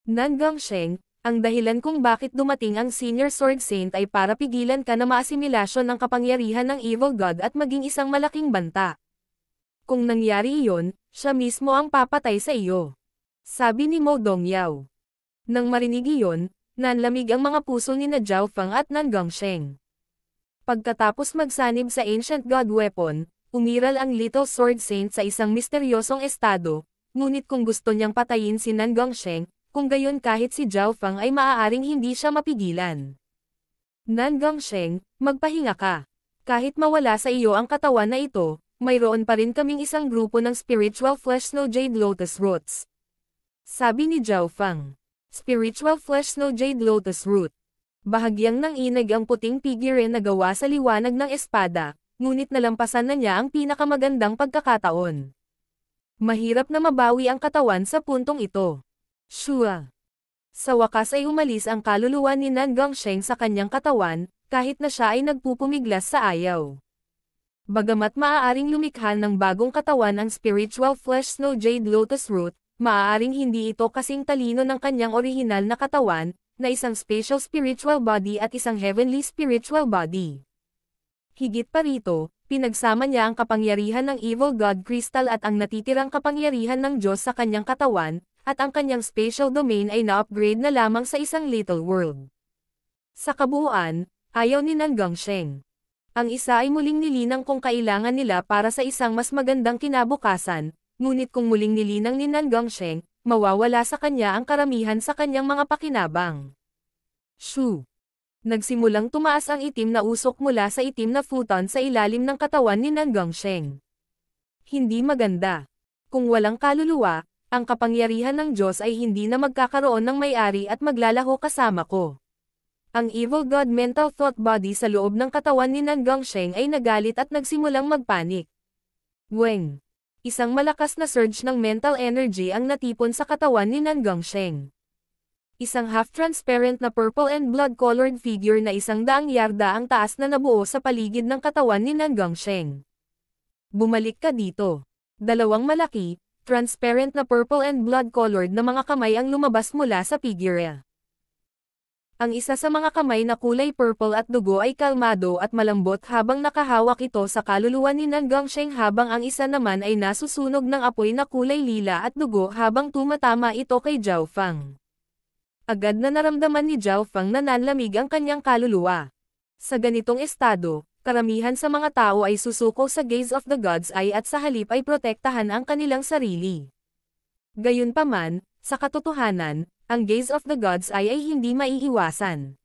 Nan Gongsheng, ang dahilan kung bakit dumating ang Senior Sword Saint ay para pigilan ka na maasimilasyon ng kapangyarihan ng Evil God at maging isang malaking banta. Kung nangyari iyon, siya mismo ang papatay sa iyo. Sabi ni Mo Dongyao. Nang marinig iyon, nanlamig ang mga puso ni na Zhou Feng at Nan Gongsheng. Pagkatapos magsanib sa Ancient God Weapon, umiral ang Little Sword Saint sa isang misteryosong estado, ngunit kung gusto niyang patayin si Nan Gongsheng, kung gayon kahit si Zhou Feng ay maaaring hindi siya mapigilan. Nan Gongsheng, magpahinga ka. Kahit mawala sa iyo ang katawan na ito, mayroon pa rin kaming isang grupo ng Spiritual Flesh Snow Jade Lotus Roots. Sabi ni Zhou Feng. Spiritual Flesh Snow Jade Lotus Root. Bahagyang nanginig ang puting figure na gawa sa liwanag ng espada, ngunit nalampasan na niya ang pinakamagandang pagkakataon. Mahirap na mabawi ang katawan sa puntong ito. Shua. Sa wakas ay umalis ang kaluluwa ni Nan Gongsheng sa kanyang katawan, kahit na siya ay nagpupumiglas sa ayaw. Bagamat maaaring lumikha ng bagong katawan ang Spiritual Flesh Snow Jade Lotus Root, maaaring hindi ito kasing talino ng kanyang orihinal na katawan, na isang spatial spiritual body at isang heavenly spiritual body. Higit pa rito, pinagsama niya ang kapangyarihan ng Evil God Crystal at ang natitirang kapangyarihan ng Diyos sa kanyang katawan, at ang kanyang spatial domain ay na-upgrade na lamang sa isang little world. Sa kabuuan, ayaw ni Nan Gongsheng. Ang isa ay muling nilinang kung kailangan nila para sa isang mas magandang kinabukasan, ngunit kung muling nilinang ni Nan Gongsheng, mawawala sa kanya ang karamihan sa kanyang mga pakinabang. Shu. Nagsimulang tumaas ang itim na usok mula sa itim na futon sa ilalim ng katawan ni Nan Gongsheng. Hindi maganda. Kung walang kaluluwa, ang kapangyarihan ng Diyos ay hindi na magkakaroon ng may-ari at maglalaho kasama ko. Ang Evil God Mental Thought Body sa loob ng katawan ni Nan Gongsheng ay nagalit at nagsimulang magpanik. Weng. Isang malakas na surge ng mental energy ang natipon sa katawan ni Nan Gongsheng. Isang half-transparent na purple and blood-colored figure na 100 yarda ang taas na nabuo sa paligid ng katawan ni Nan Gongsheng. Bumalik ka dito. Dalawang malaki, transparent na purple and blood-colored na mga kamay ang lumabas mula sa figure. Ang isa sa mga kamay na kulay purple at dugo ay kalmado at malambot habang nakahawak ito sa kaluluwa ni Nan Gongsheng habang ang isa naman ay nasusunog ng apoy na kulay lila at dugo habang tumatama ito kay Zhou Feng. Agad na naramdaman ni Zhou Feng na nanlamig ang kanyang kaluluwa. Sa ganitong estado, karamihan sa mga tao ay susuko sa gaze of the God's Eye at sa halip ay protektahan ang kanilang sarili. Gayunpaman, sa katotohanan, ang gaze of the God's Eye ay hindi maiiwasan.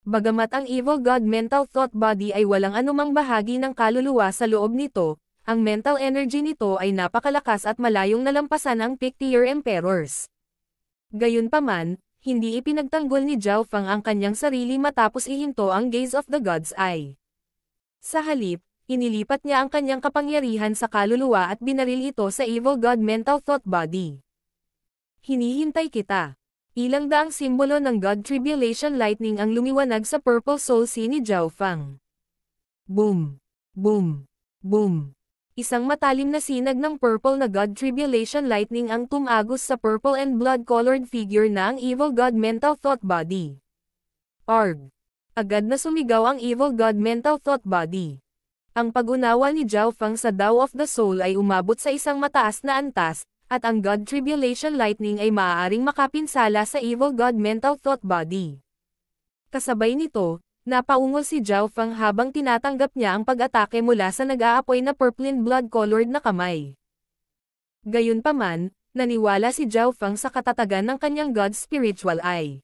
Bagamat ang Evil God Mental Thought Body ay walang anumang bahagi ng kaluluwa sa loob nito, ang mental energy nito ay napakalakas at malayong nalampasan ang Peak-tier Emperors. Gayunpaman, hindi ipinagtanggol ni Zhou Feng ang kanyang sarili matapos ihinto ang gaze of the God's Eye. Sa halip, inilipat niya ang kanyang kapangyarihan sa kaluluwa at binaril ito sa Evil God Mental Thought Body. Hinihintay kita. Ilang daang simbolo ng God Tribulation Lightning ang lumiwanag sa Purple Soul Sea ni Zhou Feng. Boom! Boom! Boom! Isang matalim na sinag ng purple na God Tribulation Lightning ang tumagos sa purple and blood-colored figure na ang Evil God Mental Thought Body. Arg! Agad na sumigaw ang Evil God Mental Thought Body. Ang pag-unawa ni Zhao Feng sa Tao of the Soul ay umabot sa isang mataas na antas, at ang God Tribulation Lightning ay maaaring makapinsala sa Evil God Mental Thought Body. Kasabay nito, napaungol si Zhao Feng habang tinatanggap niya ang pag-atake mula sa nag-aapoy na purple blood-colored na kamay. Gayunpaman, naniwala si Zhao Feng sa katatagan ng kanyang God's Spiritual Eye.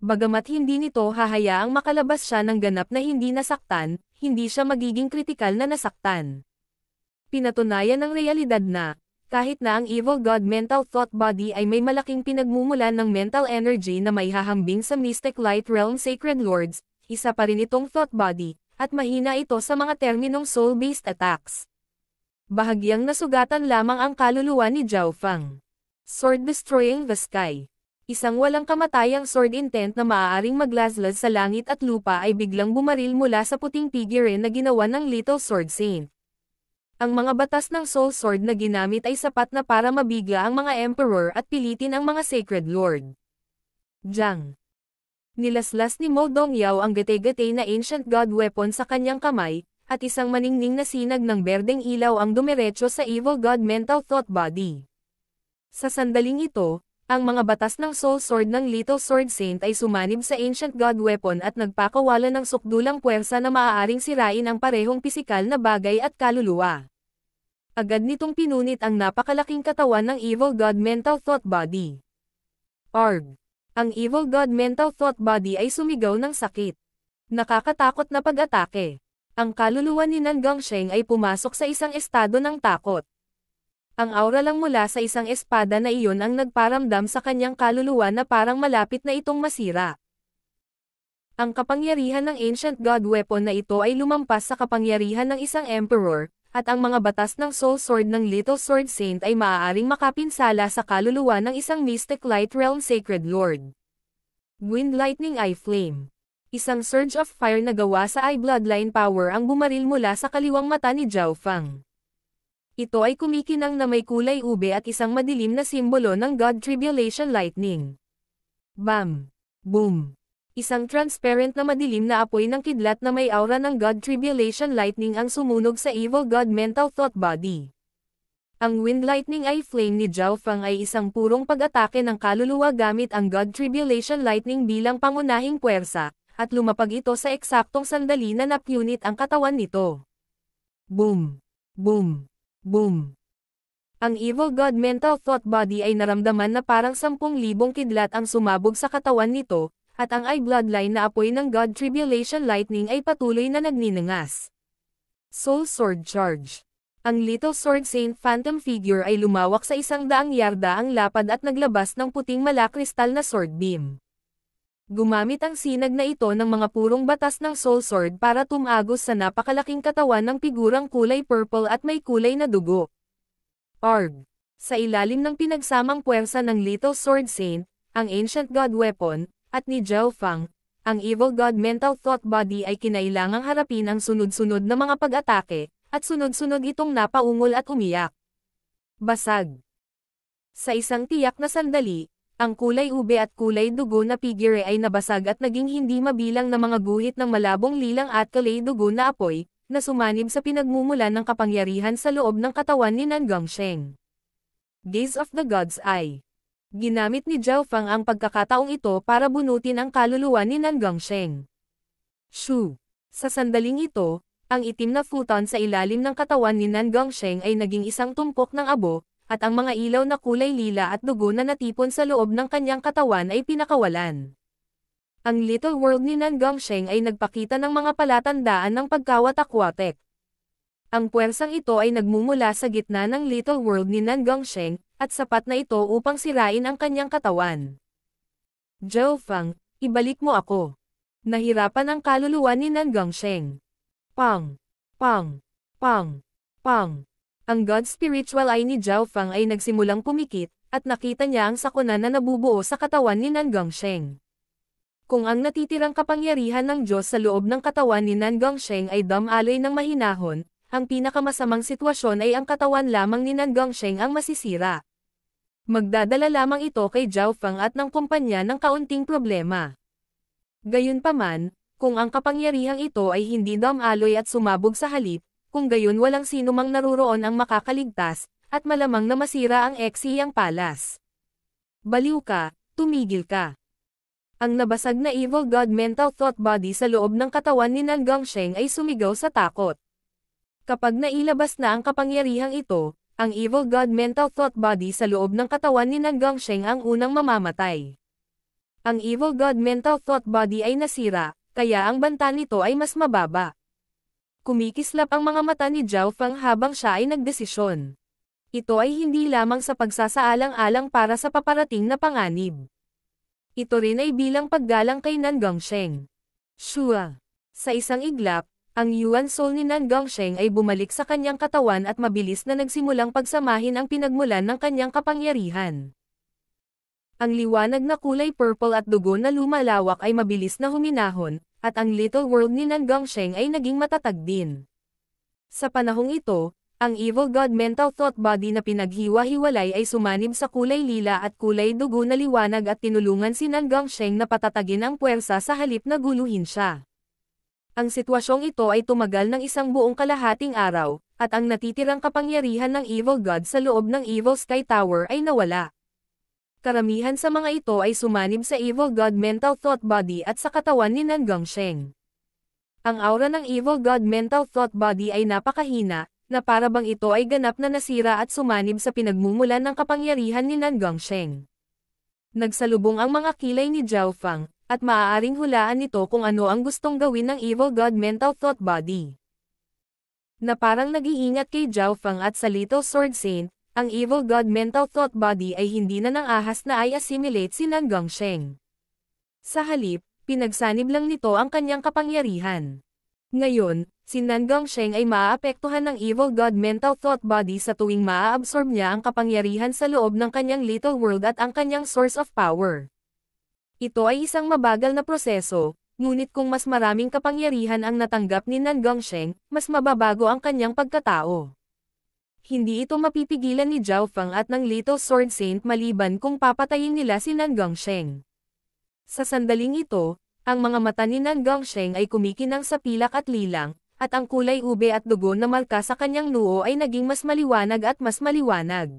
Bagamat hindi nito hahayaang makalabas siya ng ganap na hindi nasaktan, hindi siya magiging kritikal na nasaktan. Pinatunayan ng realidad na, kahit na ang Evil God Mental Thought Body ay may malaking pinagmumulan ng mental energy na may hahambing sa Mystic Light Realm Sacred Lords, isa pa rin itong thought body, at mahina ito sa mga terminong soul-based attacks. Bahagyang nasugatan lamang ang kaluluwa ni Zhao Feng. Sword Destroying the Sky. Isang walang kamatayang sword intent na maaaring maglaslad sa langit at lupa ay biglang bumaril mula sa puting figure na ginawa ng Little Sword Saint. Ang mga batas ng Soul Sword na ginamit ay sapat na para mabigla ang mga Emperor at pilitin ang mga Sacred Lord. Jiang. Nilaslas ni Mo Dongyao ang gate-gate na Ancient God Weapon sa kanyang kamay, at isang maningning na sinag ng berdeng ilaw ang dumiretso sa Evil God Mental Thought Body. Sa sandaling ito, ang mga batas ng Soul Sword ng Little Sword Saint ay sumanib sa Ancient God Weapon at nagpakawala ng sukdulang puwersa na maaaring sirain ang parehong pisikal na bagay at kaluluwa. Agad nitong pinunit ang napakalaking katawan ng Evil God Mental Thought Body. Arg! Ang Evil God Mental Thought Body ay sumigaw ng sakit. Nakakatakot na pag-atake. Ang kaluluwa ni Nan Gongsheng ay pumasok sa isang estado ng takot. Ang aura lang mula sa isang espada na iyon ang nagparamdam sa kanyang kaluluwa na parang malapit na itong masira. Ang kapangyarihan ng Ancient God Weapon na ito ay lumampas sa kapangyarihan ng isang Emperor, at ang mga batas ng Soul Sword ng Little Sword Saint ay maaaring makapinsala sa kaluluwa ng isang Mystic Light Realm Sacred Lord. Wind Lightning Eye Flame. Isang surge of fire na gawa sa Eye Bloodline Power ang bumaril mula sa kaliwang mata ni Zhao Feng. Ito ay kumikinang na may kulay ube at isang madilim na simbolo ng God Tribulation Lightning. Bam! Boom! Isang transparent na madilim na apoy ng kidlat na may aura ng God Tribulation Lightning ang sumunog sa Evil God Mental Thought Body. Ang Wind Lightning Eye Flame ni Zhao Feng ay isang purong pag-atake ng kaluluwa gamit ang God Tribulation Lightning bilang pangunahing puwersa, at lumapag ito sa eksaktong sandali na napunit ang katawan nito. Boom! Boom! Boom! Ang Evil God Mental Thought Body ay naramdaman na parang 10,000 kidlat ang sumabog sa katawan nito, at ang Eye Bloodline na apoy ng God Tribulation Lightning ay patuloy na nagninangas. Soul Sword Charge. Ang Little Sword Saint Phantom Figure ay lumawak sa 100 yarda ang lapad at naglabas ng puting malakristal na sword beam. Gumamit ang sinag na ito ng mga purong batas ng Soul Sword para tumagos sa napakalaking katawan ng figurang kulay purple at may kulay na dugo. Arg! Sa ilalim ng pinagsamang puwersa ng Little Sword Saint, ang Ancient God Weapon, at ni Zhao Feng, ang Evil God Mental Thought Body ay kinailangang harapin ang sunod-sunod na mga pag-atake, at sunod-sunod itong napaungol at umiyak. Basag. Sa isang tiyak na sandali, ang kulay ube at kulay dugo na figure ay nabasag at naging hindi mabilang na mga guhit ng malabong lilang at kulay dugo na apoy, na sumanib sa pinagmumulan ng kapangyarihan sa loob ng katawan ni Nan Gongsheng. Gaze of the God's Eye. Ginamit ni Zhao Feng ang pagkakataong ito para bunutin ang kaluluwa ni Nan Gongsheng. Shoo! Sa sandaling ito, ang itim na futon sa ilalim ng katawan ni Nan Gongsheng ay naging isang tumpok ng abo, at ang mga ilaw na kulay lila at dugo na natipon sa loob ng kanyang katawan ay pinakawalan. Ang Little World ni Nan Gongsheng ay nagpakita ng mga palatandaan ng pagkawatak-watek. Ang puwersang ito ay nagmumula sa gitna ng Little World ni Nan Gongsheng, at sapat na ito upang sirain ang kanyang katawan. Zhao Feng, ibalik mo ako. Nahirapan ang kaluluwa ni Nan Gongsheng. Pang! Pang! Pang! Pang! Ang God Spiritual Eye ni Zhao Feng ay nagsimulang pumikit, at nakita niya ang sakuna na nabubuo sa katawan ni Nan Gongsheng. Kung ang natitirang kapangyarihan ng Diyos sa loob ng katawan ni Nan Gongsheng ay damaloy ng mahinahon, ang pinakamasamang sitwasyon ay ang katawan lamang ni Nan Gongsheng ang masisira. Magdadala lamang ito kay Zhao Feng at ng kumpanya ng kaunting problema. Gayunpaman, kung ang kapangyarihang ito ay hindi damaloy at sumabog sa halip, kung gayon walang sinumang naruroon ang makakaligtas, at malamang na masira ang Exiyang Palace. Baliw ka, tumigil ka. Ang nabasag na Evil God Mental Thought Body sa loob ng katawan ni Nan Gongsheng ay sumigaw sa takot. Kapag nailabas na ang kapangyarihang ito, ang Evil God Mental Thought Body sa loob ng katawan ni Nan Gongsheng ang unang mamamatay. Ang Evil God Mental Thought Body ay nasira, kaya ang banta nito ay mas mababa. Kumikislap ang mga mata ni Zhao Feng habang siya ay nagdesisyon. Ito ay hindi lamang sa pagsasaalang-alang para sa paparating na panganib. Ito rin ay bilang paggalang kay Nan Gongsheng. Shua. Sa isang iglap, ang Yuan Soul ni Nan Gongsheng ay bumalik sa kanyang katawan at mabilis na nagsimulang pagsamahin ang pinagmulan ng kanyang kapangyarihan. Ang liwanag na kulay purple at dugo na lumalawak ay mabilis na huminahon, at ang little world ni Nan Gongsheng ay naging matatag din. Sa panahong ito, ang Evil God Mental Thought Body na pinaghiwa-hiwalay ay sumanib sa kulay lila at kulay dugo na liwanag at tinulungan si Nan Gongsheng na patatagin ang puwersa sa halip na guluhin siya. Ang sitwasyong ito ay tumagal ng isang buong kalahating araw, at ang natitirang kapangyarihan ng Evil God sa loob ng Evil Sky Tower ay nawala. Karamihan sa mga ito ay sumanib sa Evil God Mental Thought Body at sa katawan ni Nan Gongsheng. Ang aura ng Evil God Mental Thought Body ay napakahina, na para bang ito ay ganap na nasira at sumanib sa pinagmumulan ng kapangyarihan ni Nan Gongsheng. Nagsalubong ang mga kilay ni Zhao Feng, at maaaring hulaan nito kung ano ang gustong gawin ng Evil God Mental Thought Body. Na parang nag-iingat kay Zhao Feng at sa Little Sword Saint, ang Evil God Mental Thought Body ay hindi na nang ahas na ay assimilate si Nan Gongsheng. Sa halip, pinagsanib lang nito ang kanyang kapangyarihan. Ngayon, si Nan Gongsheng ay maaapektuhan ng Evil God Mental Thought Body sa tuwing maa-absorb niya ang kapangyarihan sa loob ng kanyang little world at ang kanyang source of power. Ito ay isang mabagal na proseso, ngunit kung mas maraming kapangyarihan ang natanggap ni Nan Gongsheng, mas mababago ang kanyang pagkatao. Hindi ito mapipigilan ni Zhao Feng at ng Little Sword Saint maliban kung papatayin nila si Nan Gongsheng. Sa sandaling ito, ang mga mata ni Nan Gongsheng ay kumikinang sa pilak at lilang, at ang kulay ube at dugo na marka sa kanyang noo ay naging mas maliwanag at mas maliwanag.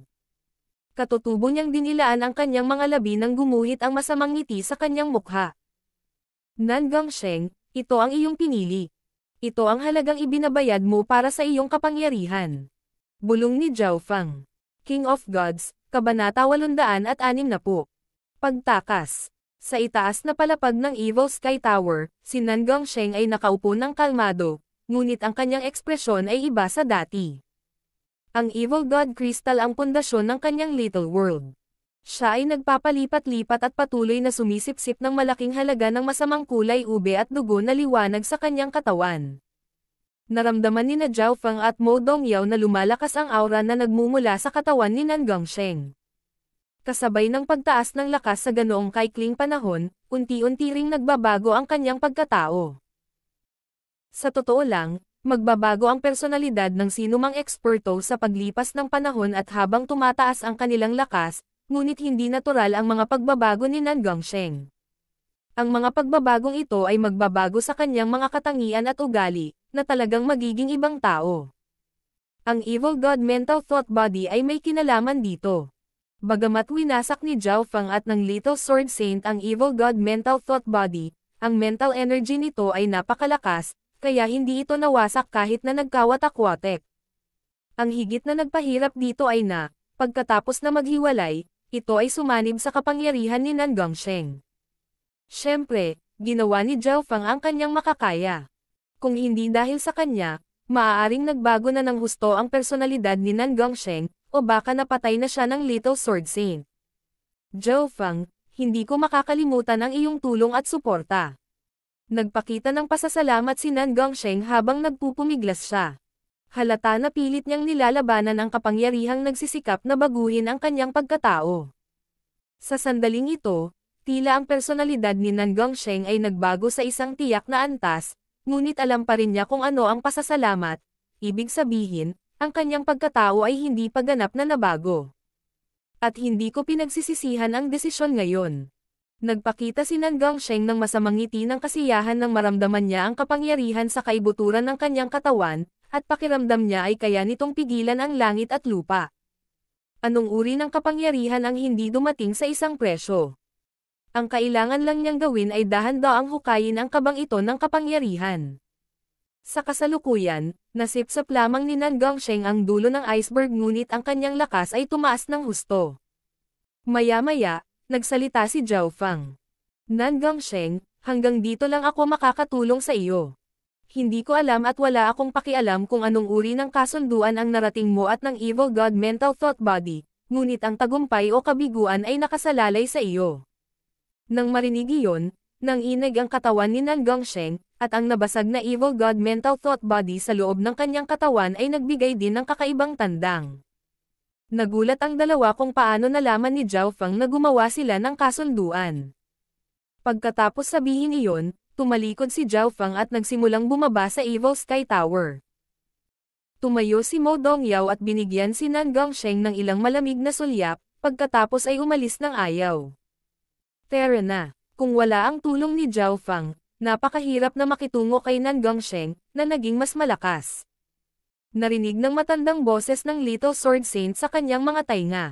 Katutubo niyang dinilaan ang kanyang mga labi nang gumuhit ang masamang ngiti sa kanyang mukha. Nan Gongsheng, ito ang iyong pinili. Ito ang halagang ibinabayad mo para sa iyong kapangyarihan. Bulong ni Zhao Feng. King of Gods, Kabanata 860. Pagtakas. Sa itaas na palapag ng Evil Sky Tower, si Nan Gongsheng ay nakaupo ng kalmado, ngunit ang kanyang ekspresyon ay iba sa dati. Ang Evil God Crystal ang pundasyon ng kanyang little world. Siya ay nagpapalipat-lipat at patuloy na sumisipsip ng malaking halaga ng masamang kulay ube at dugo na liwanag sa kanyang katawan. Naramdaman ni na Zhao Feng at Mo Dongyao na lumalakas ang aura na nagmumula sa katawan ni Nan Gongsheng. Kasabay ng pagtaas ng lakas sa ganoong kaikling panahon, unti-unti ring nagbabago ang kanyang pagkatao. Sa totoo lang, magbabago ang personalidad ng sinumang eksperto sa paglipas ng panahon at habang tumataas ang kanilang lakas, ngunit hindi natural ang mga pagbabago ni Nan Gongsheng. Ang mga pagbabagong ito ay magbabago sa kanyang mga katangian at ugali, na talagang magiging ibang tao. Ang Evil God Mental Thought Body ay may kinalaman dito. Bagamat winasak ni Zhao Feng at ng Little Sword Saint ang Evil God Mental Thought Body, ang mental energy nito ay napakalakas, kaya hindi ito nawasak kahit na nagkawatak-watek. Ang higit na nagpahirap dito ay na, pagkatapos na maghiwalay, ito ay sumanib sa kapangyarihan ni Nan Gongsheng. Siyempre, ginawa ni Zhao Feng ang kanyang makakaya. Kung hindi dahil sa kanya, maaaring nagbago na ng husto ang personalidad ni Nan Gongsheng, o baka napatay na siya ng Little Sword Saint. Zhao Feng, hindi ko makakalimutan ang iyong tulong at suporta. Nagpakita ng pasasalamat si Nan Gongsheng habang nagpupumiglas siya. Halata na pilit niyang nilalabanan ang kapangyarihang nagsisikap na baguhin ang kanyang pagkatao. Sa sandaling ito, Tila ang personalidad ni Nan Gongsheng ay nagbago sa isang tiyak na antas, ngunit alam pa rin niya kung ano ang pasasalamat, ibig sabihin, ang kanyang pagkatao ay hindi pa ganap na nabago. At hindi ko pinagsisisihan ang desisyon ngayon. Nagpakita si Nan Gongsheng ng masamang ngiti ng kasiyahan nang maramdaman niya ang kapangyarihan sa kaibuturan ng kanyang katawan, at pakiramdam niya ay kaya nitong pigilan ang langit at lupa. Anong uri ng kapangyarihan ang hindi dumating sa isang presyo? Ang kailangan lang niyang gawin ay dahan-daang hukayin ang kabang ito ng kapangyarihan. Sa kasalukuyan, nasipsap lamang ni Nan Gongsheng ang dulo ng iceberg ngunit ang kanyang lakas ay tumaas ng husto. Maya-maya, nagsalita si Zhao Fang. Nan Gongsheng, hanggang dito lang ako makakatulong sa iyo. Hindi ko alam at wala akong pakialam kung anong uri ng kasunduan ang narating mo at ng Evil God Mental Thought Body, ngunit ang tagumpay o kabiguan ay nakasalalay sa iyo. Nang marinig iyon, nanginig ang katawan ni Nan Gongsheng, at ang nabasag na Evil God Mental Thought Body sa loob ng kanyang katawan ay nagbigay din ng kakaibang tandang. Nagulat ang dalawa kung paano nalaman ni Zhao Fang na gumawa sila ng kasunduan. Pagkatapos sabihin iyon, tumalikod si Zhao Fang at nagsimulang bumaba sa Evil Sky Tower. Tumayo si Mo Dongyao at binigyan si Nan Gongsheng ng ilang malamig na sulyap, pagkatapos ay umalis ng ayaw. Tara na, kung wala ang tulong ni Zhao Fang, napakahirap na makitungo kay Nan Gongsheng, na naging mas malakas. Narinig ng matandang boses ng Little Sword Saint sa kanyang mga tainga.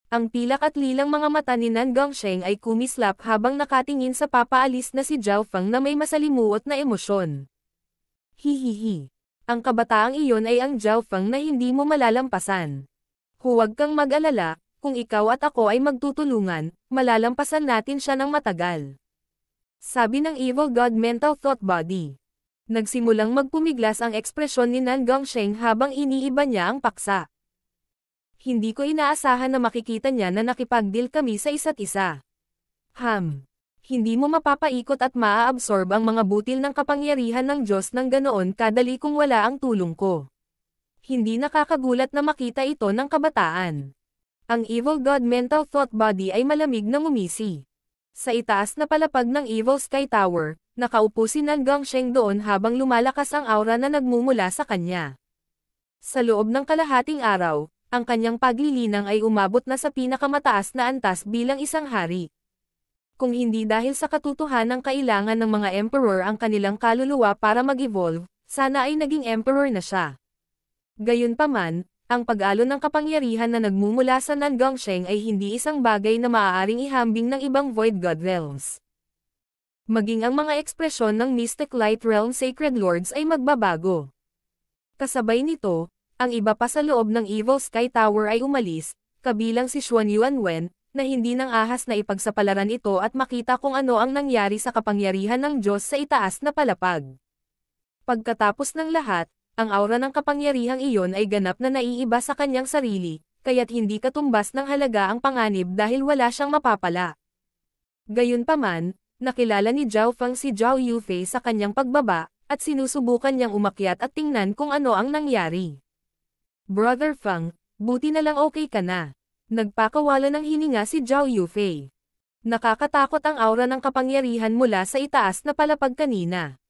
Ang pilak at lilang mga mata ni Nan Gongsheng ay kumislap habang nakatingin sa papaalis na si Zhao Fang na may masalimuot na emosyon. Hihihi. Ang kabataang iyon ay ang Zhao Fang na hindi mo malalampasan. Huwag kang mag-alala, kung ikaw at ako ay magtutulungan, malalampasan natin siya ng matagal. Sabi ng Evil God Mental Thought Body. Nagsimulang magpumiglas ang ekspresyon ni Nan Gongsheng habang iniiba niya ang paksa. Hindi ko inaasahan na makikita niya na nakipagdeal kami sa isa't isa. Hindi mo mapapaikot at maa-absorb ang mga butil ng kapangyarihan ng Diyos ng ganoon kadali kung wala ang tulong ko. Hindi nakakagulat na makita ito ng kabataan. Ang Evil God Mental Thought Body ay malamig na ngumisi. Sa itaas na palapag ng Evil Sky Tower, nakaupo si Nan Gongsheng doon habang lumalakas ang aura na nagmumula sa kanya. Sa loob ng kalahating araw, ang kanyang paglilinang ay umabot na sa pinakamataas na antas bilang isang hari. Kung hindi dahil sa katotohanang kailangan ng mga emperor ang kanilang kaluluwa para mag-evolve, sana ay naging emperor na siya. Gayunpaman, ang pag-alon ng kapangyarihan na nagmumula sa Nan Gongsheng ay hindi isang bagay na maaaring ihambing ng ibang Void God Realms. Maging ang mga ekspresyon ng Mystic Light Realm Sacred Lords ay magbabago. Kasabay nito, ang iba pa sa loob ng Evil Sky Tower ay umalis, kabilang si Xuan Yuanwen, na hindi nang ahas na ipagsapalaran ito at makita kung ano ang nangyari sa kapangyarihan ng Diyos sa itaas na palapag. Pagkatapos ng lahat, ang aura ng kapangyarihang iyon ay ganap na naiiba sa kanyang sarili, kaya't hindi katumbas ng halaga ang panganib dahil wala siyang mapapala. Gayunpaman, nakilala ni Zhao Fang si Zhao Yufei sa kanyang pagbaba, at sinusubukan niyang umakyat at tingnan kung ano ang nangyari. Brother Fang, buti na lang okay ka na. Nagpakawala ng hininga si Zhao Yufei. Nakakatakot ang aura ng kapangyarihan mula sa itaas na palapag kanina.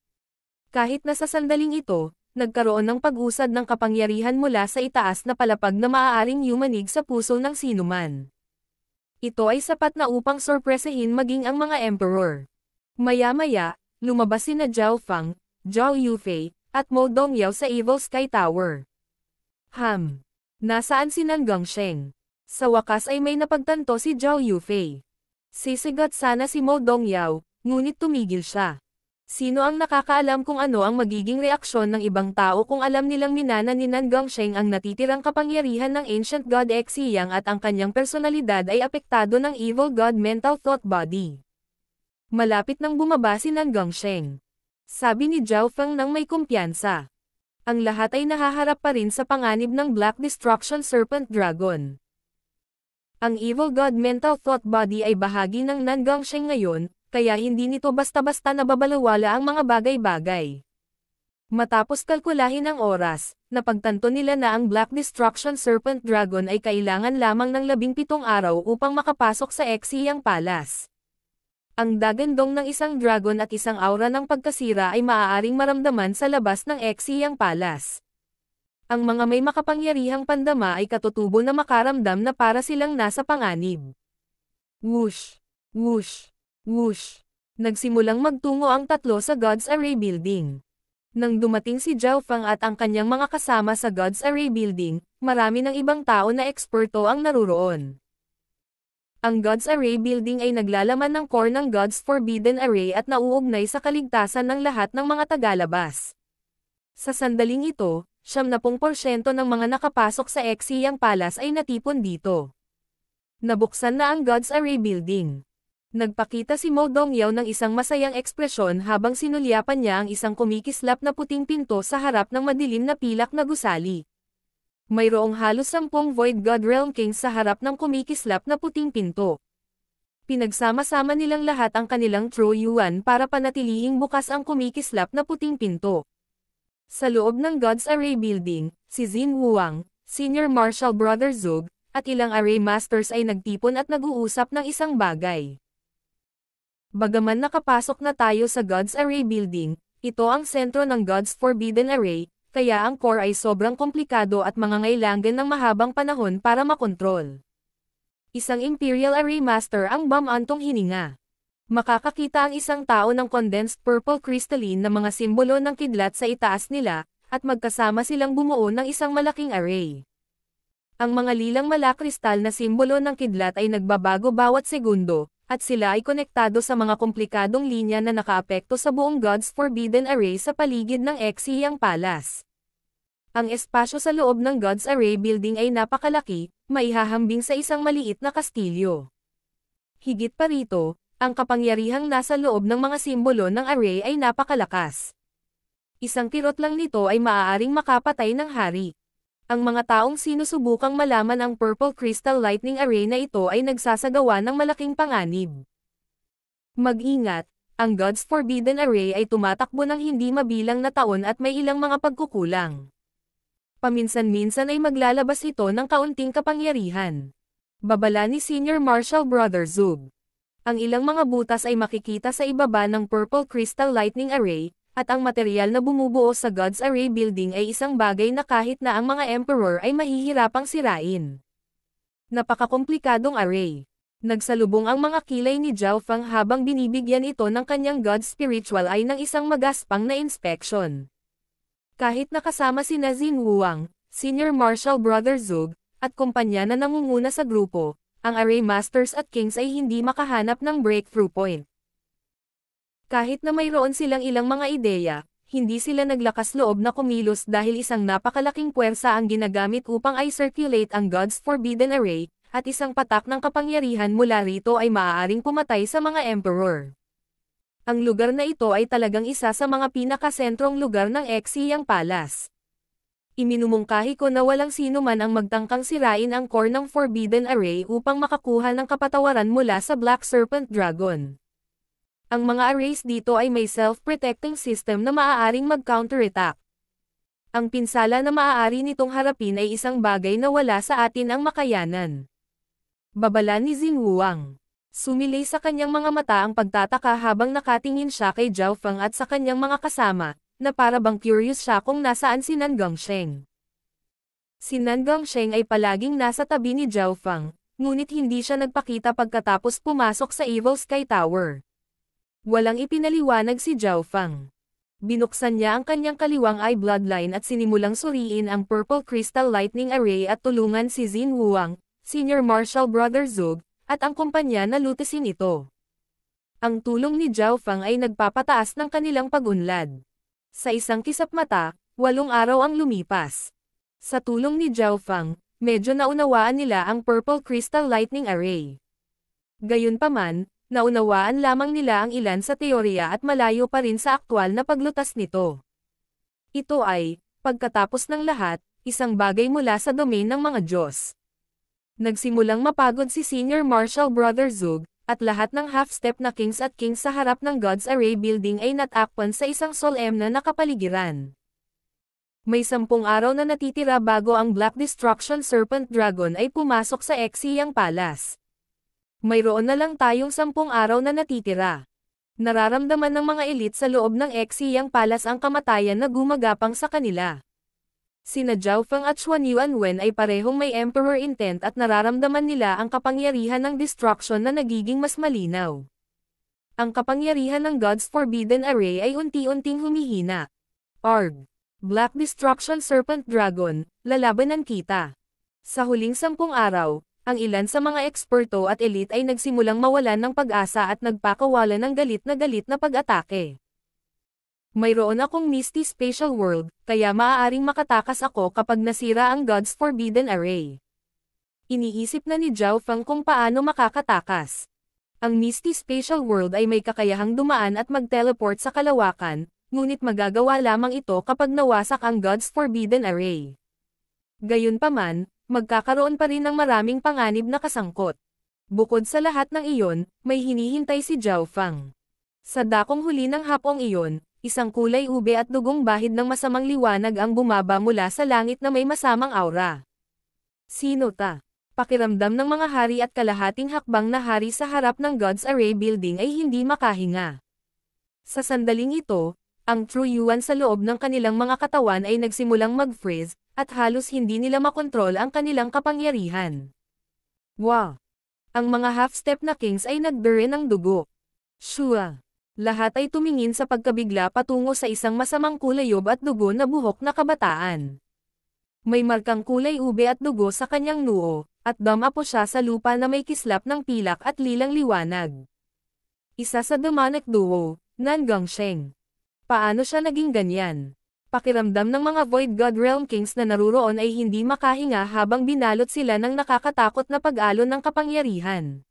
Kahit na sa sandaling ito, nagkaroon ng pag-usad ng kapangyarihan mula sa itaas na palapag na maaaring yumanig sa puso ng sinuman. Ito ay sapat na upang sorpresahin maging ang mga emperor. Maya-maya, lumabas sina Zhao Fang, Zhao Yufei, at Mo Dongyao sa Evil Sky Tower. Nasaan si Nan Gongsheng? Sa wakas ay may napagtanto si Zhao Yufei. Sisigat sana si Mo Dongyao, ngunit tumigil siya. Sino ang nakakaalam kung ano ang magiging reaksyon ng ibang tao kung alam nilang minana ni Nan Gongsheng ang natitirang kapangyarihan ng Ancient God Xiyang at ang kanyang personalidad ay apektado ng Evil God Mental Thought Body. Malapit nang bumaba si Nan Gongsheng. Sabi ni Zhao Fang nang may kumpiyansa. Ang lahat ay nahaharap pa rin sa panganib ng Black Destruction Serpent Dragon. Ang Evil God Mental Thought Body ay bahagi ng Nan Gongsheng ngayon, kaya hindi nito basta-basta nababalawala ang mga bagay-bagay. Matapos kalkulahin ang oras, napagtanto nila na ang Black Destruction Serpent Dragon ay kailangan lamang ng 17 araw upang makapasok sa Xiyang Palace. Ang dagandong ng isang dragon at isang aura ng pagkasira ay maaaring maramdaman sa labas ng Exiyang Palace. Ang mga may makapangyarihang pandama ay katutubo na makaramdam na para silang nasa panganib. Whoosh! Whoosh! Whoosh! Nagsimulang magtungo ang tatlo sa God's Array Building. Nang dumating si Zhao Feng at ang kanyang mga kasama sa God's Array Building, marami ng ibang tao na eksperto ang naruroon. Ang God's Array Building ay naglalaman ng core ng God's Forbidden Array at nauugnay sa kaligtasan ng lahat ng mga tagalabas. Sa sandaling ito, 70% ng mga nakapasok sa Exiyang Palace ay natipon dito. Nabuksan na ang God's Array Building. Nagpakita si Mo Dongyao ng isang masayang ekspresyon habang sinulyapan niya ang isang kumikislap na puting pinto sa harap ng madilim na pilak na gusali. Mayroong halos 10 Void God Realm Kings sa harap ng kumikislap na puting pinto. Pinagsama-sama nilang lahat ang kanilang True Yuan para panatilihing bukas ang kumikislap na puting pinto. Sa loob ng God's Array Building, si Xin Wuang, Senior Marshal Brother Zug, at ilang Array Masters ay nagtipon at nag-uusap ng isang bagay. Bagaman nakapasok na tayo sa God's Array Building, ito ang sentro ng God's Forbidden Array, kaya ang core ay sobrang komplikado at mangangailangan ng mahabang panahon para makontrol. Isang Imperial Array Master ang bamantong hininga. Makakakita ang isang tao ng condensed purple crystalline na mga simbolo ng kidlat sa itaas nila, at magkasama silang bumuo ng isang malaking array. Ang mga lilang malakristal na simbolo ng kidlat ay nagbabago bawat segundo, at sila ay konektado sa mga komplikadong linya na nakaapekto sa buong God's Forbidden Array sa paligid ng Exiyang Palace. Ang espasyo sa loob ng God's Array Building ay napakalaki, maihahambing sa isang maliit na kastilyo. Higit pa rito, ang kapangyarihang nasa loob ng mga simbolo ng array ay napakalakas. Isang kirot lang nito ay maaaring makapatay ng hari. Ang mga taong sinusubukang malaman ang Purple Crystal Lightning Array na ito ay nagsasagawa ng malaking panganib. Mag-ingat, ang God's Forbidden Array ay tumatakbo ng hindi mabilang na taon at may ilang mga pagkukulang. Paminsan-minsan ay maglalabas ito ng kaunting kapangyarihan. Babala ni Senior Marshal Brother Zug. Ang ilang mga butas ay makikita sa ibaba ng Purple Crystal Lightning Array, at ang material na bumubuo sa God's Array Building ay isang bagay na kahit na ang mga Emperor ay mahihirapang sirain. Napakakomplikadong array. Nagsalubong ang mga kilay ni Zhao Feng habang binibigyan ito ng kanyang God's Spiritual Eye ng isang magaspang na inspection. Kahit nakasama sina Xin Wuang, Senior Marshal Brother Zug, at kumpanya na nangunguna sa grupo, ang Array Masters at Kings ay hindi makahanap ng breakthrough point. Kahit na mayroon silang ilang mga ideya, hindi sila naglakas loob na kumilos dahil isang napakalaking puwersa ang ginagamit upang i-circulate ang God's Forbidden Array, at isang patak ng kapangyarihan mula rito ay maaaring pumatay sa mga Emperor. Ang lugar na ito ay talagang isa sa mga pinakasentrong lugar ng Exiyang Palace. Iminumungkahi ko na walang sino man ang magtangkang sirain ang core ng Forbidden Array upang makakuha ng kapatawaran mula sa Black Serpent Dragon. Ang mga arrays dito ay may self-protecting system na maaaring mag-counterattack. Ang pinsala na maaari nitong harapin ay isang bagay na wala sa atin ang makayanan. Babala ni Xin Wuang. Sumilay sa kanyang mga mata ang pagtataka habang nakatingin siya kay Zhao Feng at sa kanyang mga kasama, na para bang curious siya kung nasaan si Nan Gongsheng. Si Nan Gongsheng ay palaging nasa tabi ni Zhao Feng, ngunit hindi siya nagpakita pagkatapos pumasok sa Evil Sky Tower. Walang ipinaliwanag si Zhao Feng. Binuksan niya ang kanyang kaliwang eye bloodline at sinimulang suriin ang Purple Crystal Lightning Array at tulungan si Xin Wuang, Senior Marshal Brother Zug, at ang kumpanya na lutasin ito. Ang tulong ni Zhao Feng ay nagpapataas ng kanilang pag-unlad. Sa isang kisap mata, 8 araw ang lumipas. Sa tulong ni Zhao Feng, medyo naunawaan nila ang Purple Crystal Lightning Array. Gayunpaman, naunawaan lamang nila ang ilan sa teorya at malayo pa rin sa aktwal na paglutas nito. Ito ay, pagkatapos ng lahat, isang bagay mula sa domain ng mga Diyos. Nagsimulang mapagod si Senior Marshal Brother Zug, at lahat ng half-step na kings at kings sa harap ng God's Array Building ay natakpan sa isang solemn na kapaligiran. May 10 araw na natitira bago ang Black Destruction Serpent Dragon ay pumasok sa Exiyang Palace. Mayroon na lang tayong 10 araw na natitira. Nararamdaman ng mga elite sa loob ng Exiyang Palace ang kamatayan na gumagapang sa kanila. Sina Zhao Feng at Xuan Yuanwen ay parehong may emperor intent at nararamdaman nila ang kapangyarihan ng destruction na nagiging mas malinaw. Ang kapangyarihan ng God's Forbidden Array ay unti-unting humihina. Arg! Black Destruction Serpent Dragon, lalabanan kita. Sa huling 10 araw, ang ilan sa mga eksperto at elite ay nagsimulang mawalan ng pag-asa at nagpakawalan ng galit na pag-atake. Mayroon akong Misty Spatial World, kaya maaaring makatakas ako kapag nasira ang God's Forbidden Array. Iniisip na ni Zhao Feng kung paano makakatakas. Ang Misty Spatial World ay may kakayahang dumaan at mag-teleport sa kalawakan, ngunit magagawa lamang ito kapag nawasak ang God's Forbidden Array. Gayunpaman, magkakaroon pa rin ng maraming panganib na kasangkot. Bukod sa lahat ng iyon, may hinihintay si Zhao Feng. Sa dakong huli ng hapong iyon, isang kulay ube at dugong bahid ng masamang liwanag ang bumaba mula sa langit na may masamang aura. Sino ta? Pakiramdam ng mga hari at kalahating hakbang na hari sa harap ng God's Array Building ay hindi makahinga. Sa sandaling ito, ang True Yuan sa loob ng kanilang mga katawan ay nagsimulang mag-freeze, at halos hindi nila makontrol ang kanilang kapangyarihan. Wow! Ang mga half-step na kings ay nagdure ng dugo. Shua! Lahat ay tumingin sa pagkabigla patungo sa isang masamang kulayob at dugo na buhok na kabataan. May markang kulay ube at dugo sa kanyang noo, at dumapo siya sa lupa na may kislap ng pilak at lilang liwanag. Isa sa demonic duo, Nangang Sheng. Paano siya naging ganyan? Pakiramdam ng mga Void God Realm Kings na naruroon ay hindi makahinga habang binalot sila ng nakakatakot na pag-alon ng kapangyarihan.